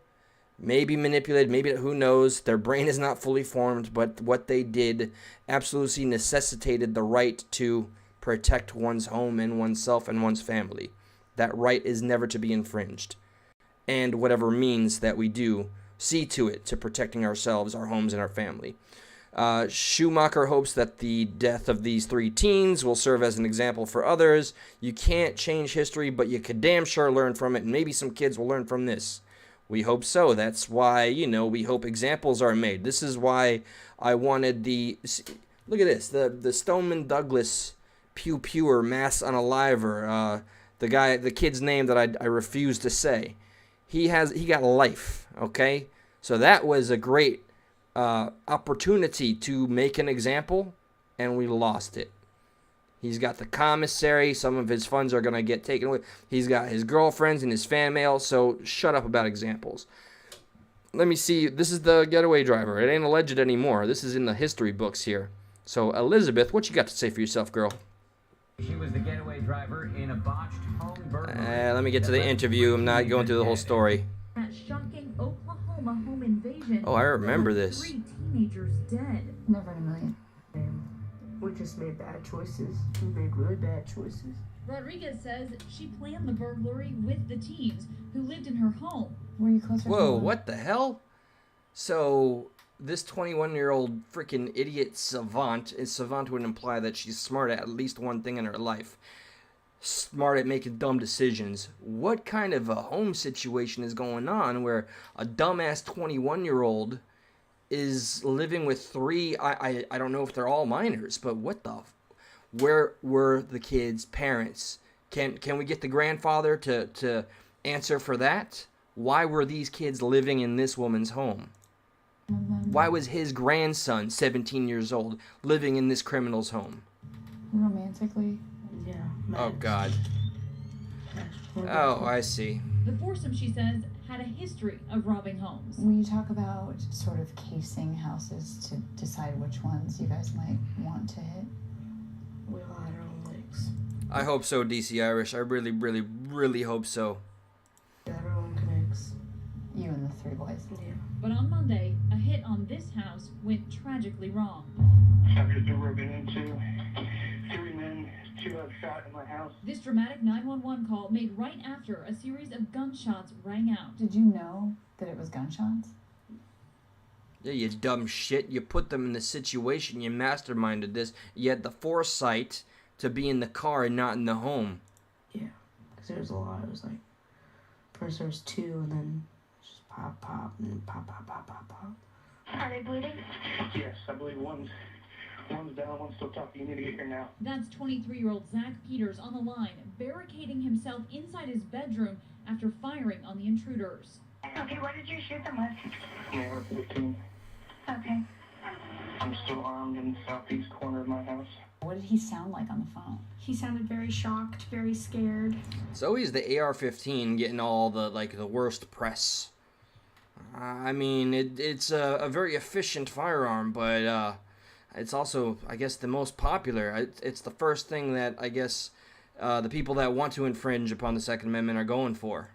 maybe manipulated, maybe, who knows. Their brain is not fully formed, but what they did absolutely necessitated the right to protect one's home and oneself and one's family. That right is never to be infringed. And whatever means that we do, see to it to protecting ourselves, our homes, and our family. Schumacher hopes that the death of these 3 teens will serve as an example for others. You can't change history, but you could damn sure learn from it, and maybe some kids will learn from this. We hope so. That's why, we hope examples are made. This is why I wanted look at this, the Stoneman Douglas Pew Pewer Mass Unaliver, the kid's name that I refuse to say. He got life, okay? So that was a great opportunity to make an example, and we lost it. He's got the commissary. Some of his funds are going to get taken away. He's got his girlfriends and his fan mail, so shut up about examples. Let me see. This is the getaway driver. It ain't alleged anymore. This is in the history books here. So, Elizabeth, what you got to say for yourself, girl?
She was the getaway driver in a botched home burglary.
Let me get to the interview. I'm not going through the whole story.
That shocking Oklahoma home invasion.
Oh, I remember this.
3 teenagers dead.
Never in a million. We just made bad choices. We made really bad choices.
Rodriguez says she planned the burglary with the teens who lived in her home.
Were you closer?
Whoa, what the hell? So, this 21-year-old freaking idiot savant would imply that she's smart at least one thing in her life. Smart at making dumb decisions. What kind of a home situation is going on where a dumbass 21-year-old is living with 3, I don't know if they're all minors, but where were the kids' parents? Can we get the grandfather to answer for that? Why were these kids living in this woman's home? Why was his grandson, 17 years old, living in this criminal's home?
Romantically? Yeah.
Oh, God. Oh, I see.
The foursome, she says, had a history of robbing homes.
When you talk about sort of casing houses to decide which ones you guys might want to hit?
We all had our own legs.
I hope so, DC Irish. I really, really, really hope so.
We had our own connects.
You and the 3 boys?
Yeah.
But on Monday, a hit on this house went tragically wrong.
I've just been broken into. 3 men, 2 have shot in my house.
This dramatic 911 call made right after a series of gunshots rang out.
Did you know that it was gunshots?
Yeah, you dumb shit. You put them in the situation. You masterminded this. You had the foresight to be in the car and not in the home.
Yeah, because there was a lot. It was like, first there was 2, and then just pop, pop, and then pop, pop, pop, pop, pop.
Are they bleeding? Yes, I believe one's down, one's still tough. You need to get here now.
That's 23-year-old Zach Peters on the line, barricading himself inside his bedroom after firing on the intruders.
Okay, what did you shoot them with? Yeah, 15. Okay. I'm still armed in the southeast corner of my house.
What did he sound like on the phone?
He sounded very shocked, very scared.
It's always the AR-15 getting all the worst press. I mean, it's a very efficient firearm, but it's also, I guess, the most popular. It's the first thing that, I guess, the people that want to infringe upon the Second Amendment are going for.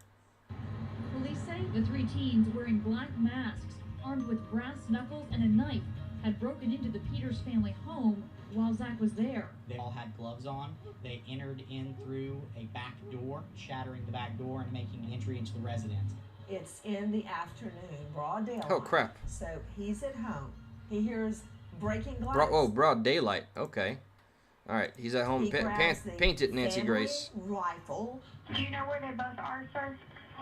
Police say the 3 teens wearing black masks, armed with brass knuckles and a knife, had broken into the Peters family home while Zach was there.
They all had gloves on. They entered in through a back door, shattering the back door and making entry into the residence.
It's in the afternoon, broad daylight.
Oh, crap.
So he's at home. He hears breaking glass.
Broad daylight. Okay. All right. He's at home. Paint it, Nancy
family
Grace.
Rifle.
Do you know where they both are, sir?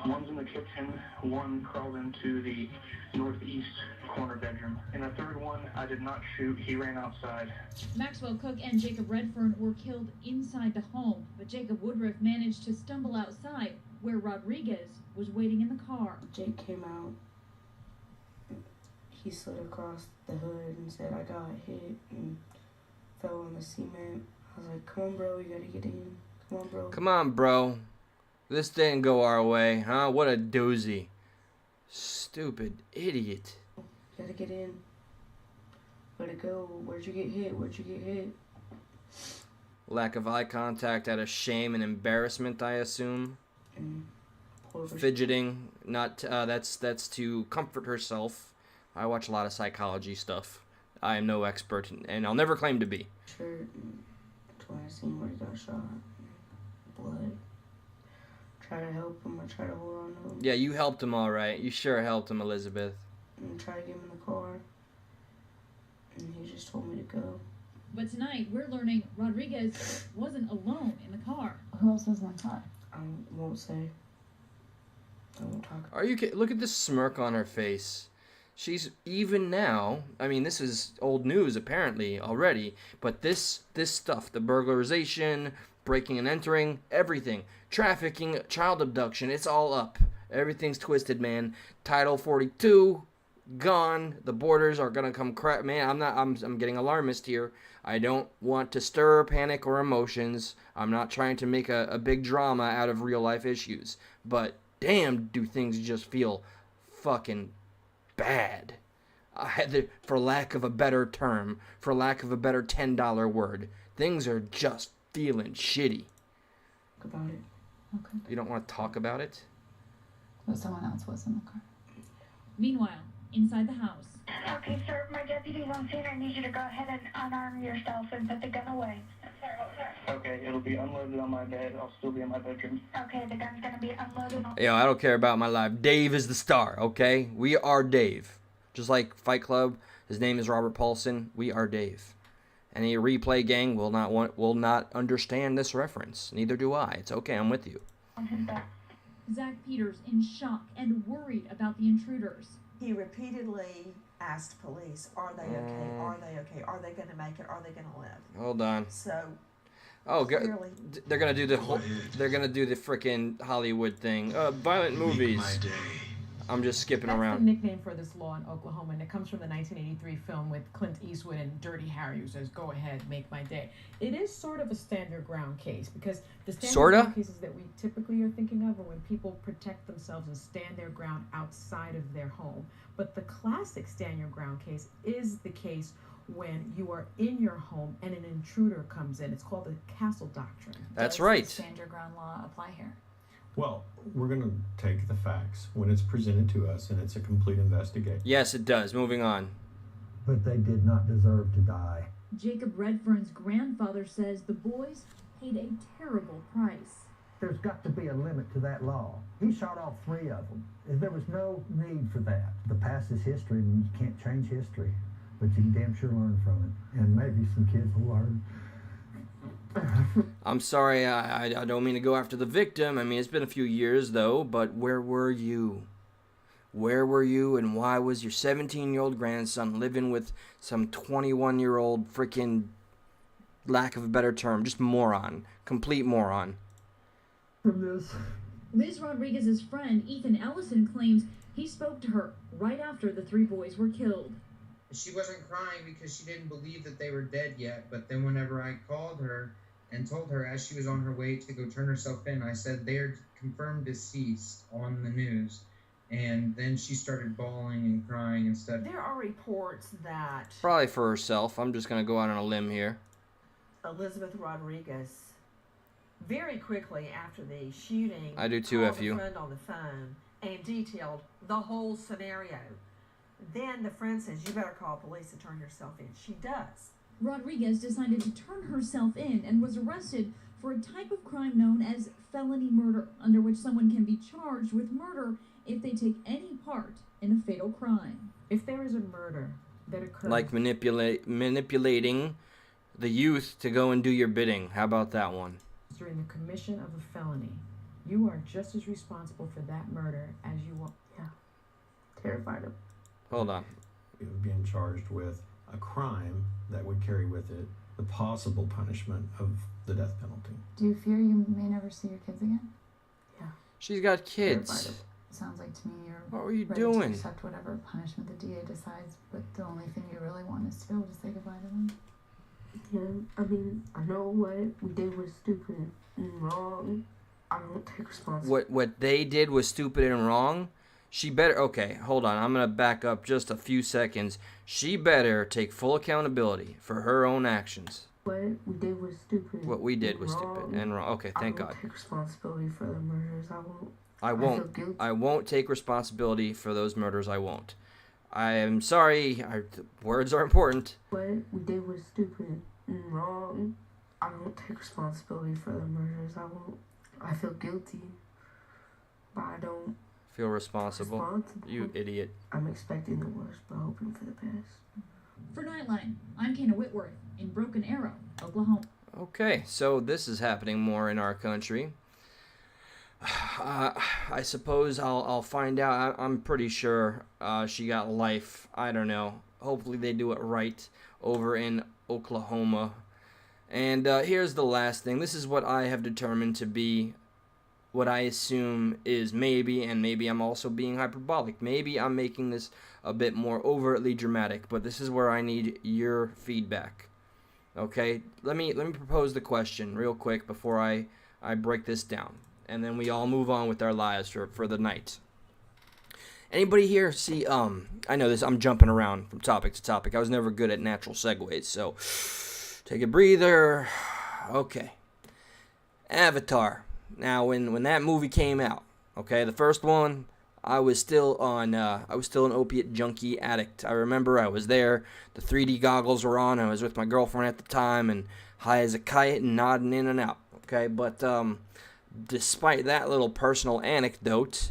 One's in the kitchen, one crawled into the northeast corner bedroom. And the third one, I did not shoot, he ran outside.
Maxwell Cook and Jacob Redfern were killed inside the home, but Jacob Woodruff managed to stumble outside where Rodriguez was waiting in the car.
Jake came out. He slid across the hood and said, I got hit, and fell on the cement. I was like, come on, bro, you gotta get in. Come on, bro.
Come on, bro. This didn't go our way, huh? What a doozy. Stupid idiot.
You gotta get in. Where'd it go? Where'd you get hit? Where'd you get hit?
Lack of eye contact out of shame and embarrassment, I assume. Fidgeting, not that's to comfort herself. I watch a lot of psychology stuff. I am no expert, and I'll never claim to be.
Shirt, that's when I seen where he got shot. Blood. Try to help him. I try to hold on to him.
Yeah, you helped him all right. You sure helped him, Elizabeth.
And try to get him in the car. And he just told me to go.
But tonight, we're learning Rodriguez wasn't alone in the car.
Who else was in the car?
I won't say. I won't talk.
Are you kidding? Look at this smirk on her face. She's even now, I mean, this is old news apparently already, but this stuff, the burglarization, breaking and entering, everything, trafficking, child abduction, it's all up. Everything's twisted, man. Title 42 gone. The borders are gonna come crap. Man, I'm getting alarmist here. I don't want to stir panic or emotions. I'm not trying to make a big drama out of real life issues, but damn, do things just feel fucking bad. For lack of a better term, for lack of a better $10 word, things are just feeling shitty.
Talk about it.
Okay.
You don't want to talk about it?
But someone else was in the car.
Meanwhile, inside the house.
Okay, sir, my deputy's on scene. I need you to go ahead and unarm yourself and put the gun away.
Okay, it'll be unloaded on my bed. I'll still be in my bedroom.
Okay, the gun's gonna be unloaded.
Yo, I don't care about my life. Dave is the star, okay? We are Dave. Just like Fight Club, his name is Robert Paulson. We are Dave. Any replay gang will not understand this reference. Neither do I. It's okay, I'm with you.
Zach Peters in shock and worried about the intruders.
He repeatedly asked police, are they okay? Are they okay? Are they going to make it? Are they going to live?
Hold on.
So,
clearly, they're gonna do the frickin' Hollywood thing. Violent movies. I'm just skipping around.
That's the nickname for this law in Oklahoma, and it comes from the 1983 film with Clint Eastwood and Dirty Harry, who says, "Go ahead, make my day." It is sort of a stand your ground case, because the stand your ground cases that we typically are thinking of are when people protect themselves and stand their ground outside of their home. But the classic stand your ground case is the case when you are in your home and an intruder comes in. It's called the castle doctrine.
That's right.
Does the stand your ground law apply here?
Well, we're going to take the facts when it's presented to us, and it's a complete investigation.
Yes, it does. Moving on.
But they did not deserve to die.
Jacob Redfern's grandfather says the boys paid a terrible price.
There's got to be a limit to that law. He shot off 3 of them. There was no need for that. The past is history, and you can't change history. But you can damn sure learn from it. And maybe some kids will learn.
I'm sorry, I don't mean to go after the victim. I mean, it's been a few years, though, but where were you? Where were you, and why was your 17-year-old grandson living with some 21-year-old freaking, lack of a better term, just moron, complete moron?
From this.
Liz Rodriguez's friend, Ethan Ellison, claims he spoke to her right after the 3 boys were killed.
She wasn't crying because she didn't believe that they were dead yet, but then whenever I called her and told her as she was on her way to go turn herself in, I said they're confirmed deceased on the news. And then she started bawling and crying and stuff.
There are reports that
Probably for herself. I'm just going to go out on a limb here.
Elizabeth Rodriguez, very quickly after the shooting,
I do too,
called
F you.
a friend on the phone and detailed the whole scenario. Then the friend says, you better call police and turn yourself in. She does.
Rodriguez decided to turn herself in and was arrested for a type of crime known as felony murder, under which someone can be charged with murder if they take any part in a fatal crime.
If there is a murder that occurs...
Like manipulating the youth to go and do your bidding. How about that one?
During the commission of a felony, You are just as responsible for that murder as you are.
Yeah. Terrified of.
Hold on.
Being charged with a crime that would carry with it the possible punishment of the death penalty.
Do you fear you may never see your kids again?
Yeah.
She's got kids.
Sounds like to me you're
What were you
ready
doing?
to accept whatever punishment the DA decides, but the only thing you really want is to be able to say goodbye to them.
Yeah, I mean, I know what we did was stupid and wrong. I don't take responsibility.
What they did was stupid and wrong. She better... Okay, hold on. I'm going to back up just a few seconds. She better take full accountability for her own actions.
What we did was stupid.
What we did was stupid and wrong. Okay, thank God.
I won't take responsibility for the murders. I won't.
I won't take responsibility for those murders. I won't. I am sorry. Words are important.
What we did was stupid and wrong. I won't take responsibility for the murders. I won't. I feel guilty, but I don't
feel responsible. You idiot.
I'm expecting the worst, but hoping for the best.
For Nightline, I'm Kana Whitworth in Broken Arrow, Oklahoma.
Okay, so this is happening more in our country. I suppose I'll find out. I'm pretty sure she got life. I don't know. Hopefully they do it right over in Oklahoma. And here's the last thing. This is what I have determined to be what I assume is maybe, and maybe I'm also being hyperbolic. Maybe I'm making this a bit more overtly dramatic, but this is where I need your feedback. Okay? Let me propose the question real quick before I break this down. And then we all move on with our lives for the night. Anybody here see, I know this, I'm jumping around from topic to topic. I was never good at natural segues, so take a breather. Okay. Avatar. Now, when that movie came out, okay, the first one, I was still an opiate junkie addict. I remember I was there, the 3D goggles were on, I was with my girlfriend at the time, and high as a kite and nodding in and out, okay, but, despite that little personal anecdote,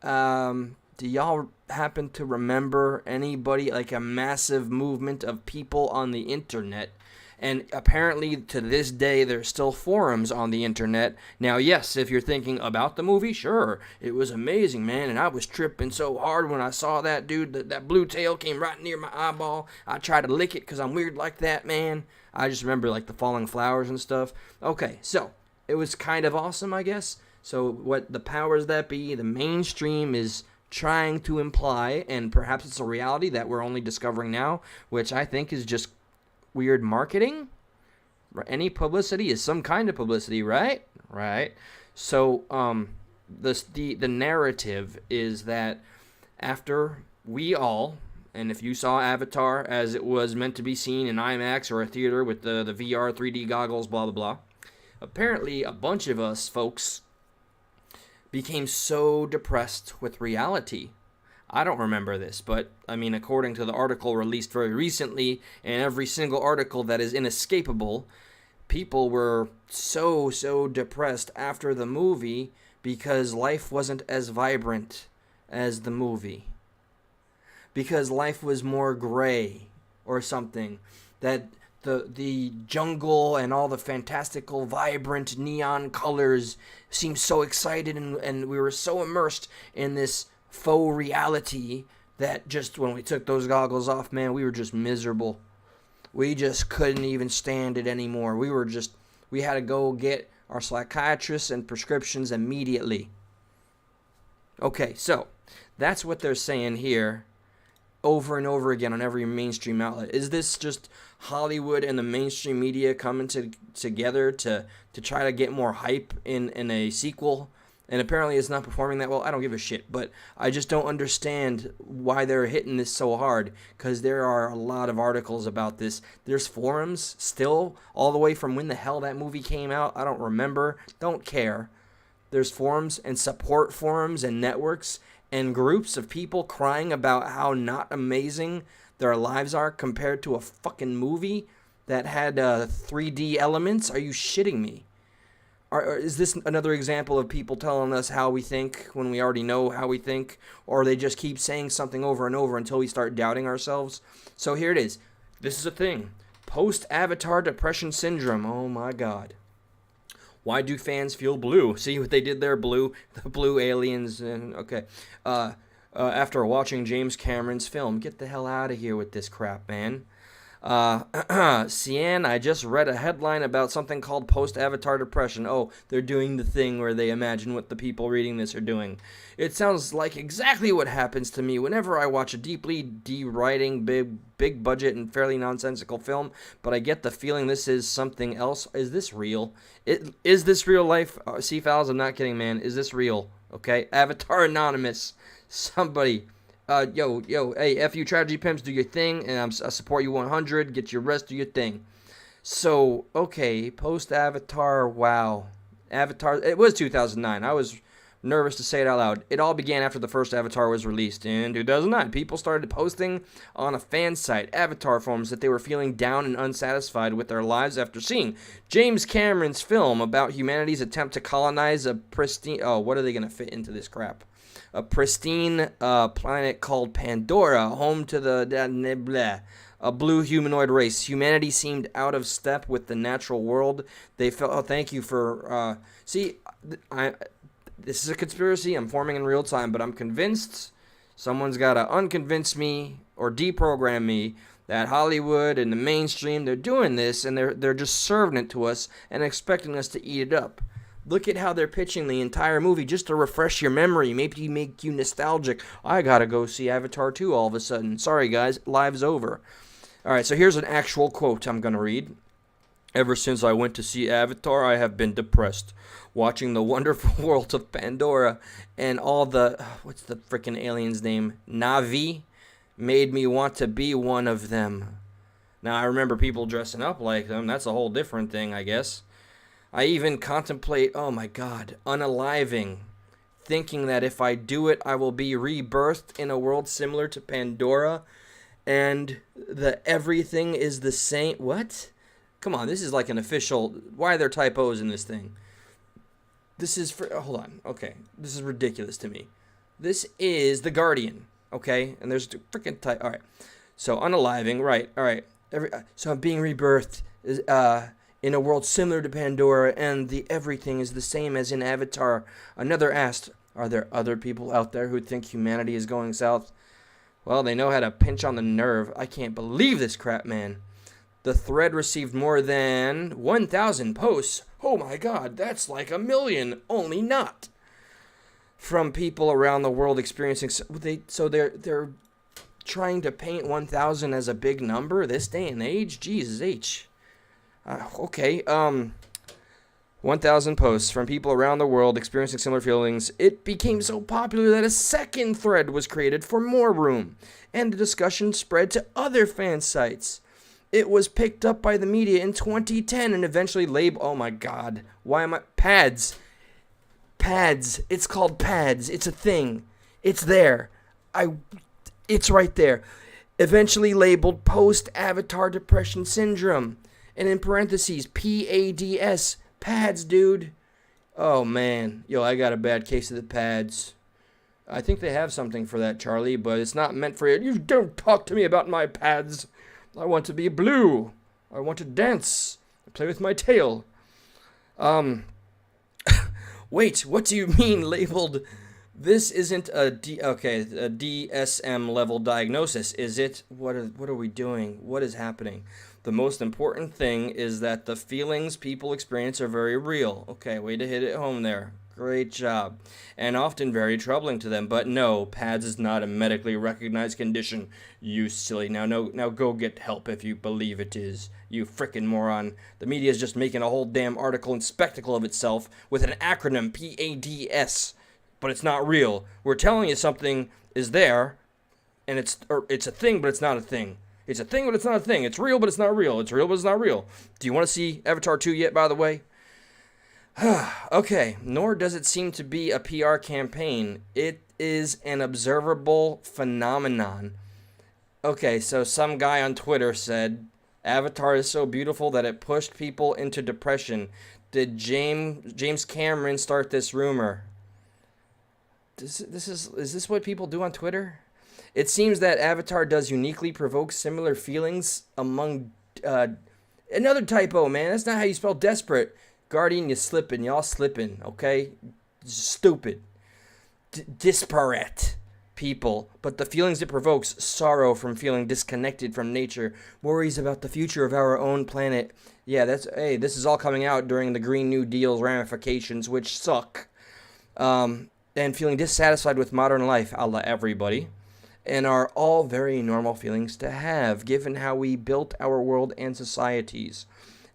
do y'all happen to remember anybody, like a massive movement of people on the internet? And apparently to this day there's still forums on the internet. Now yes, if you're thinking about the movie, sure, it was amazing, man, and I was tripping so hard when I saw that dude, that blue tail came right near my eyeball. I tried to lick it because I'm weird like that, man. I just remember like the falling flowers and stuff. Okay, so it was kind of awesome, I guess. So what the powers that be, the mainstream is trying to imply, and perhaps it's a reality that we're only discovering now, which I think is just weird marketing. Any publicity is some kind of publicity, right? Right. So the narrative is that after we all, and if you saw Avatar as it was meant to be seen in IMAX or a theater with the VR 3D goggles, blah blah blah, apparently a bunch of us folks became so depressed with reality. I don't remember this, but, I mean, according to the article released very recently, and every single article that is inescapable, people were so depressed after the movie because life wasn't as vibrant as the movie. Because life was more gray or something. That the jungle and all the fantastical, vibrant neon colors seemed so excited, and we were so immersed in this faux reality that just when we took those goggles off, man, we were just miserable. We just couldn't even stand it anymore. We had to go get our psychiatrists and prescriptions immediately. Okay, so that's what they're saying here over and over again on every mainstream outlet. Is this just Hollywood and the mainstream media coming together to try to get more hype in a sequel? And apparently it's not performing that well. I don't give a shit, but I just don't understand why they're hitting this so hard, because there are a lot of articles about this. There's forums still, all the way from when the hell that movie came out. I don't remember. Don't care. There's forums and support forums and networks and groups of people crying about how not amazing their lives are compared to a fucking movie that had 3D elements. Are you shitting me? Or is this another example of people telling us how we think when we already know how we think? Or they just keep saying something over and over until we start doubting ourselves? So here it is. This is a thing. Post-Avatar depression syndrome. Oh my God. Why do fans feel blue? See what they did there? Blue, the blue aliens. And okay. After watching James Cameron's film, get the hell out of here with this crap, man. Cian, I just read a headline about something called post-Avatar depression. Oh, they're doing the thing where they imagine what the people reading this are doing. It sounds like exactly what happens to me whenever I watch a deeply de-writing, big budget, and fairly nonsensical film, but I get the feeling this is something else. Is this real? Is this real life? C-Files, I'm not kidding, man. Is this real? Okay? Avatar Anonymous. Somebody... hey, F you tragedy pimps, do your thing, and I support you 100, get your rest, do your thing. So, okay, post-Avatar, wow. Avatar, it was 2009, I was nervous to say it out loud. It all began after the first Avatar was released in 2009. People started posting on a fan site, Avatar forums, that they were feeling down and unsatisfied with their lives after seeing James Cameron's film about humanity's attempt to colonize a pristine, what are they going to fit into this crap? A pristine planet called Pandora, home to a blue humanoid race. Humanity seemed out of step with the natural world. They felt, oh, thank you for, this is a conspiracy I'm forming in real time, but I'm convinced someone's got to unconvince me or deprogram me that Hollywood and the mainstream, they're doing this, and they're just serving it to us and expecting us to eat it up. Look at how they're pitching the entire movie just to refresh your memory, maybe make you nostalgic. I gotta go see Avatar 2 all of a sudden. Sorry, guys, live's over. Alright, so here's an actual quote I'm gonna read. Ever since I went to see Avatar, I have been depressed. Watching the wonderful world of Pandora and all the... what's the frickin' alien's name? Na'vi? Made me want to be one of them. Now, I remember people dressing up like them. That's a whole different thing, I guess. I even contemplate, oh my god, unaliving, thinking that if I do it, I will be rebirthed in a world similar to Pandora, and everything is the same. What? Come on, this is like an official, why are there typos in this thing? This is for, hold on, okay, this is ridiculous to me. This is The Guardian, okay, and there's freaking type, alright, so unaliving, right, alright, so I'm being rebirthed, in a world similar to Pandora, and the everything is the same as in Avatar. Another asked, are there other people out there who think humanity is going south? Well, they know how to pinch on the nerve. I can't believe this crap, man. The thread received more than 1,000 posts. Oh my god, that's like 1 million, only not. From people around the world experiencing... So they're trying to paint 1,000 as a big number this day and age? Jesus H. Okay, 1,000 posts from people around the world experiencing similar feelings. It became so popular that a second thread was created for more room, and the discussion spread to other fan sites. It was picked up by the media in 2010 and eventually labeled... oh my god, why am I... Pads. It's called Pads. It's a thing. It's there. It's right there. Eventually labeled post-Avatar depression syndrome. And in parentheses, PADS. Pads, dude. Oh, man. Yo, I got a bad case of the pads. I think they have something for that, Charlie, but it's not meant for you. You don't talk to me about my pads. I want to be blue. I want to dance. Play with my tail. Wait, what do you mean labeled? This isn't a DSM level diagnosis, is it? What are we doing? What is happening? The most important thing is that the feelings people experience are very real. Okay, way to hit it home there. Great job. And often very troubling to them. But no, PADS is not a medically recognized condition. You silly. Now go get help if you believe it is. You frickin' moron. The media is just making a whole damn article and spectacle of itself with an acronym, PADS. But it's not real. We're telling you something is there, and it's a thing, but it's not a thing. It's a thing, but it's not a thing. It's real, but it's not real. It's real, but it's not real. Do you want to see Avatar 2 yet, by the way? Okay, nor does it seem to be a PR campaign. It is an observable phenomenon. Okay, so some guy on Twitter said, Avatar is so beautiful that it pushed people into depression. Did James Cameron start this rumor? Is this what people do on Twitter? It seems that Avatar does uniquely provoke similar feelings among... another typo, man. That's not how you spell desperate. Guardian, you slipping. Y'all slipping, okay? Stupid. Disparate people. But the feelings it provokes, sorrow from feeling disconnected from nature, worries about the future of our own planet. Yeah, this is all coming out during the Green New Deal's ramifications, which suck. And feeling dissatisfied with modern life, a la everybody. And are all very normal feelings to have, given how we built our world and societies.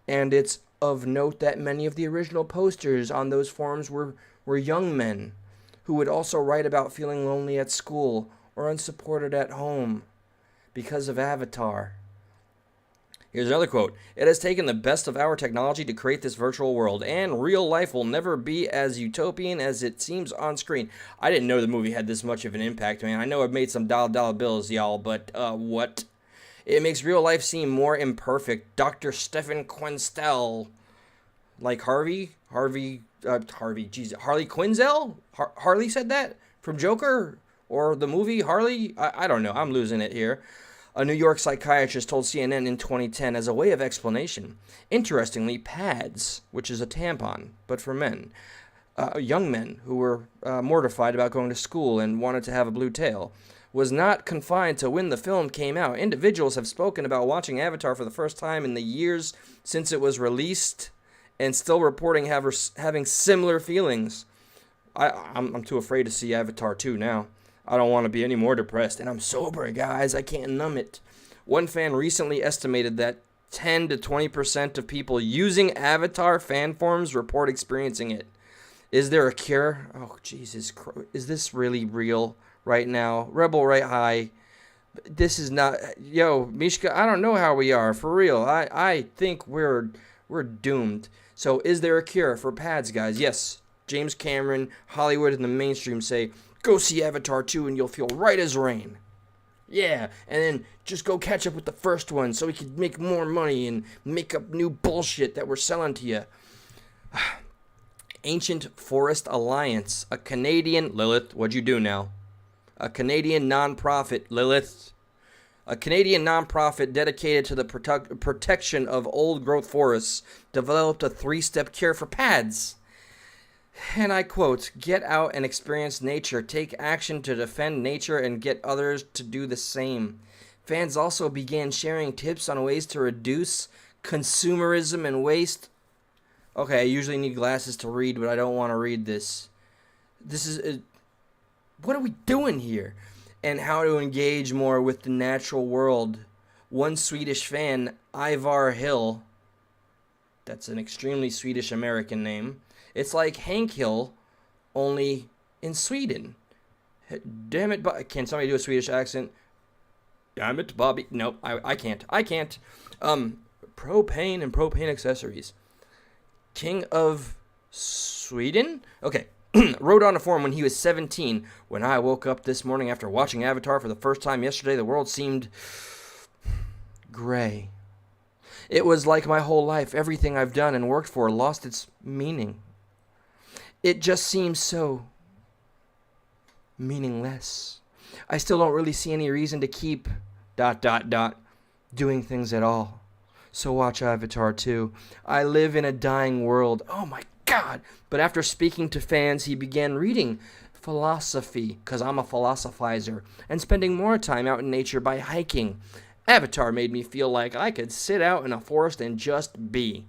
And it's of note that many of the original posters on those forums were young men who would also write about feeling lonely at school or unsupported at home because of Avatar. Here's another quote. It has taken the best of our technology to create this virtual world, and real life will never be as utopian as it seems on screen. I didn't know the movie had this much of an impact, man. I know I've made some dollar bills, y'all, but what? It makes real life seem more imperfect. Dr. Stephen Quinzel, like Harley Quinzel? Harley said that? From Joker? Or the movie Harley? I don't know. I'm losing it here. A New York psychiatrist told CNN in 2010 as a way of explanation. Interestingly, pads, which is a tampon, but for men, young men who were mortified about going to school and wanted to have a blue tail, was not confined to when the film came out. Individuals have spoken about watching Avatar for the first time in the years since it was released and still reporting having similar feelings. I'm too afraid to see Avatar 2 now. I don't want to be any more depressed, and I'm sober, guys. I can't numb it. One fan recently estimated that 10 to 20% of people using Avatar fan forums report experiencing it. Is there a cure? Oh, Jesus Christ. Is this really real right now? Rebel right high. This is not... Yo, Mishka, I don't know how we are. For real. I think we're doomed. So, is there a cure for pads, guys? Yes. James Cameron, Hollywood, and the mainstream say, go see Avatar 2 and you'll feel right as rain. Yeah, and then just go catch up with the first one so we can make more money and make up new bullshit that we're selling to you. Ancient Forest Alliance, a Canadian... Lilith, what'd you do now? A Canadian nonprofit, Lilith. A Canadian nonprofit dedicated to the protection of old-growth forests developed a 3-step cure for pads. And I quote, get out and experience nature, take action to defend nature, and get others to do the same. Fans also began sharing tips on ways to reduce consumerism and waste. Okay, I usually need glasses to read, but I don't want to read this. This is... what are we doing here? And how to engage more with the natural world. One Swedish fan, Ivar Hill, that's an extremely Swedish-American name. It's like Hank Hill, only in Sweden. Damn it, can somebody do a Swedish accent? Damn it, Bobby. Nope, I can't. Propane and propane accessories. King of Sweden? Okay. Wrote on a forum when he was 17. When I woke up this morning after watching Avatar for the first time yesterday, the world seemed gray. It was like my whole life, everything I've done and worked for lost its meaning. It just seems so meaningless. I still don't really see any reason to keep ... doing things at all. So watch Avatar 2. I live in a dying world. Oh my God. But after speaking to fans, he began reading philosophy, because I'm a philosophizer, and spending more time out in nature by hiking. Avatar made me feel like I could sit out in a forest and just be.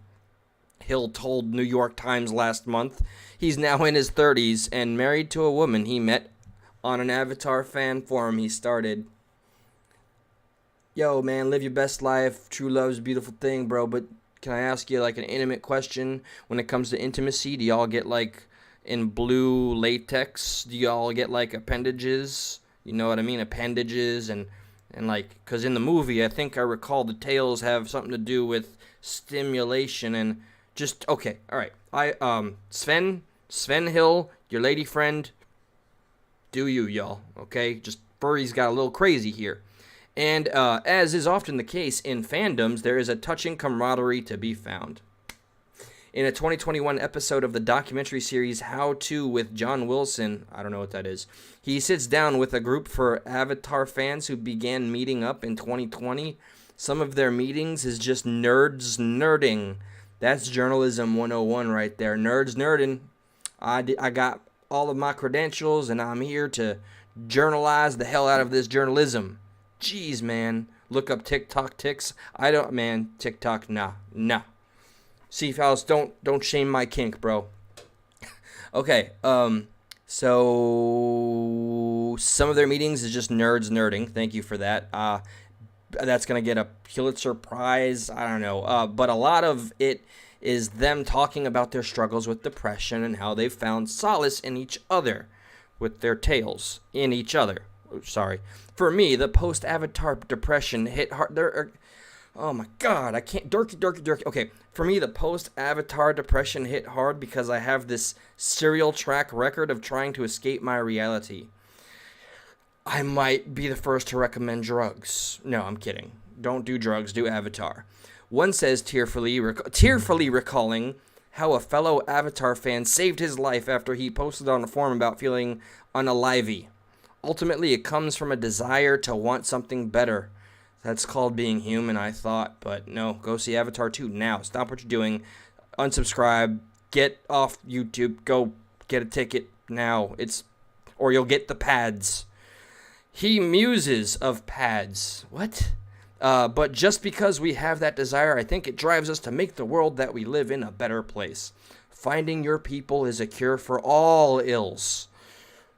Hill told New York Times last month. He's now in his 30s and married to a woman he met on an Avatar fan forum he started. Yo, man, live your best life. True love's a beautiful thing, bro, but can I ask you, like, an intimate question? When it comes to intimacy, do y'all get, like, in blue latex? Do y'all get, like, appendages? You know what I mean? Appendages and like, because in the movie, I think I recall the tails have something to do with stimulation and just, okay, all right. Sven Hill, your lady friend, do you, y'all, okay? Just furry's got a little crazy here. And as is often the case in fandoms, there is a touching camaraderie to be found. In a 2021 episode of the documentary series How To with John Wilson, I don't know what that is, he sits down with a group for Avatar fans who began meeting up in 2020. Some of their meetings is just nerds nerding. That's journalism 101 right there. Nerds nerding. I got all of my credentials, and I'm here to journalize the hell out of this journalism. Jeez, man. Look up TikTok ticks. TikTok, nah. See, fellas, don't shame my kink, bro. Okay, so some of their meetings is just nerds nerding. Thank you for that. That's going to get a Pulitzer Prize. I don't know. But a lot of it is them talking about their struggles with depression and how they've found solace in each other with their tales in each other. Sorry. For me, the post-Avatar depression hit hard. Oh my God, I can't. Durky. Okay, for me, the post-Avatar depression hit hard because I have this serial track record of trying to escape my reality. I might be the first to recommend drugs. No, I'm kidding. Don't do drugs, do Avatar. One says tearfully recalling how a fellow Avatar fan saved his life after he posted on a forum about feeling unalivey. Ultimately, it comes from a desire to want something better. That's called being human, I thought. But no, go see Avatar 2 now. Stop what you're doing. Unsubscribe. Get off YouTube. Go get a ticket now. Or you'll get the pads. He muses of pads. What? But just because we have that desire, I think it drives us to make the world that we live in a better place. Finding your people is a cure for all ills.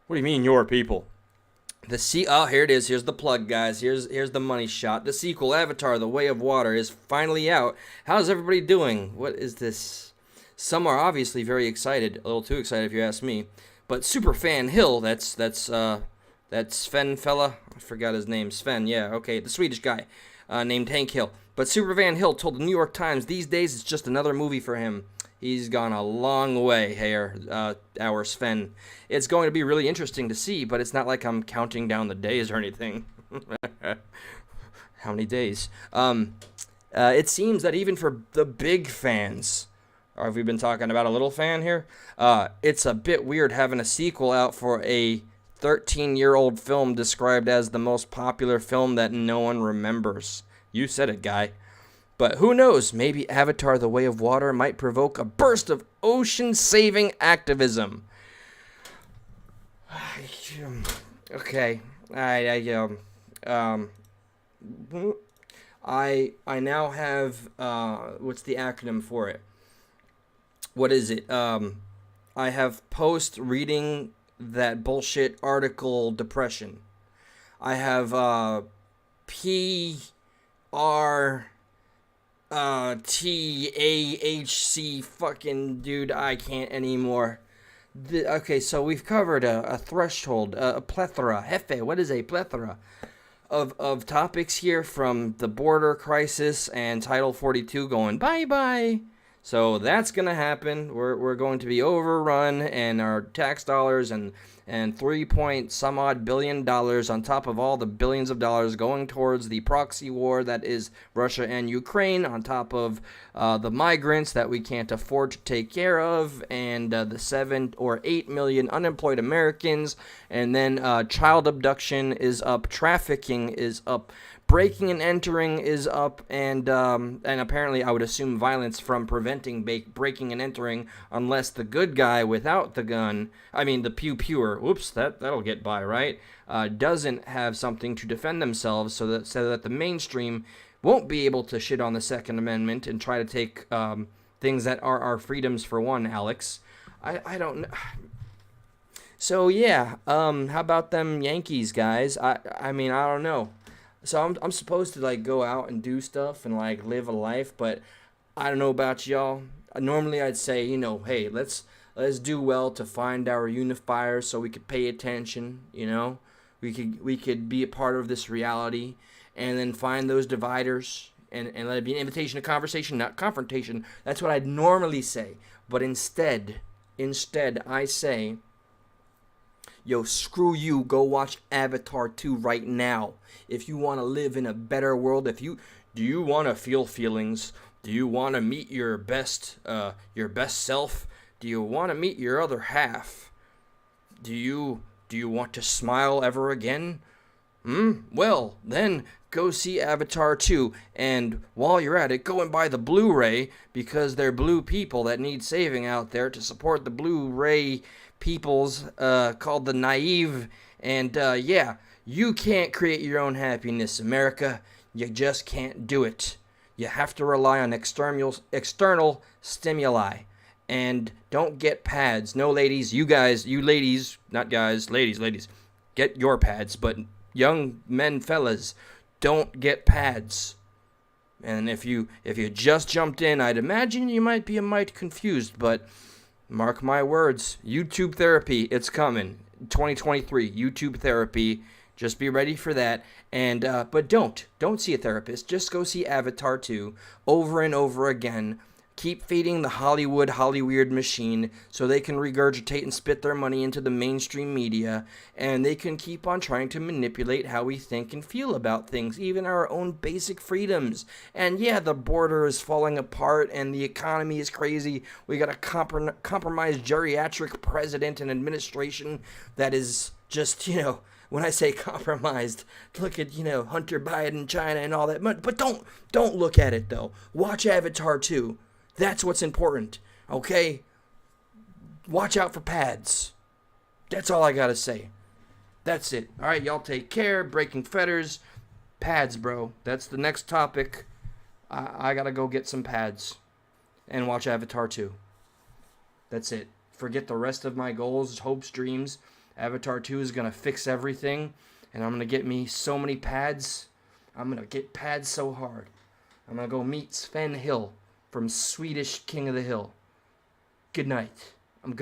What do you mean, your people? Here it is. Here's the plug, guys. Here's the money shot. The sequel, Avatar: The Way of Water, is finally out. How's everybody doing? What is this? Some are obviously very excited. A little too excited, if you ask me. But Superfan Hill, that's Sven fella. I forgot his name. Sven, yeah, okay. The Swedish guy named Hank Hill. But Superfan Hill told the New York Times these days it's just another movie for him. He's gone a long way here, our Sven. It's going to be really interesting to see, but it's not like I'm counting down the days or anything. How many days? It seems that even for the big fans, or have we been talking about a little fan here? It's a bit weird having a sequel out for a 13-year-old film described as the most popular film that no one remembers. You said it, guy. But who knows, maybe Avatar: The Way of Water might provoke a burst of ocean-saving activism. Okay, I now have, what's the acronym for it? What is it? I have post-reading that bullshit article depression. I have, TAHC fucking dude, I can't anymore. Okay, so we've covered a threshold, a plethora, what is a plethora of topics here, from the border crisis and Title 42 going bye-bye. So that's going to happen. We're going to be overrun, and our tax dollars and 3-point-some-odd billion dollars on top of all the billions of dollars going towards the proxy war that is Russia and Ukraine, on top of the migrants that we can't afford to take care of, and the 7 or 8 million unemployed Americans, and then child abduction is up, trafficking is up, breaking and entering is up, and apparently I would assume violence from preventing breaking and entering, unless the good guy without the gun, the pew-pewer, whoops, that'll get by, right, doesn't have something to defend themselves, so that the mainstream won't be able to shit on the Second Amendment and try to take things that are our freedoms for one, Alex. I don't know. So yeah, how about them Yankees, guys? I don't know. So I'm supposed to go out and do stuff and live a life, but I don't know about y'all. Normally I'd say, hey, let's do well to find our unifier so we could pay attention, we could be a part of this reality, and then find those dividers and let it be an invitation to conversation, not confrontation. That's what I'd normally say. But instead I say, yo, screw you, go watch Avatar 2 right now. If you want to live in a better world, do you want to feel feelings? Do you want to meet your best self? Do you want to meet your other half? Do you want to smile ever again? Well, then go see Avatar 2. And while you're at it, go and buy the Blu-ray, because they're blue people that need saving out there to support the Blu-ray peoples called the naive. And yeah, you can't create your own happiness, America. You just can't do it. You have to rely on external stimuli. And don't get pads. No, ladies, you ladies, not guys, ladies, get your pads. But young men, fellas, don't get pads. And if you just jumped in, I'd imagine you might be a mite confused, but mark my words, YouTube therapy, it's coming. 2023, YouTube therapy. Just be ready for that. And but don't see a therapist. Just go see Avatar 2 over and over again. Keep feeding the Hollyweird machine so they can regurgitate and spit their money into the mainstream media, and they can keep on trying to manipulate how we think and feel about things, even our own basic freedoms. And yeah, the border is falling apart and the economy is crazy. We got a compromised geriatric president and administration that is just, when I say compromised, look at, Hunter Biden, China, and all that. But don't look at it, though. Watch Avatar 2. That's what's important, okay? Watch out for pads. That's all I gotta say. That's it. All right, y'all take care. Breaking fetters. Pads, bro. That's the next topic. I gotta go get some pads and watch Avatar 2. That's it. Forget the rest of my goals, hopes, dreams. Avatar 2 is gonna fix everything, and I'm gonna get me so many pads. I'm gonna get pads so hard. I'm gonna go meet Sven Hill from Swedish King of the Hill. Good night. I'm going.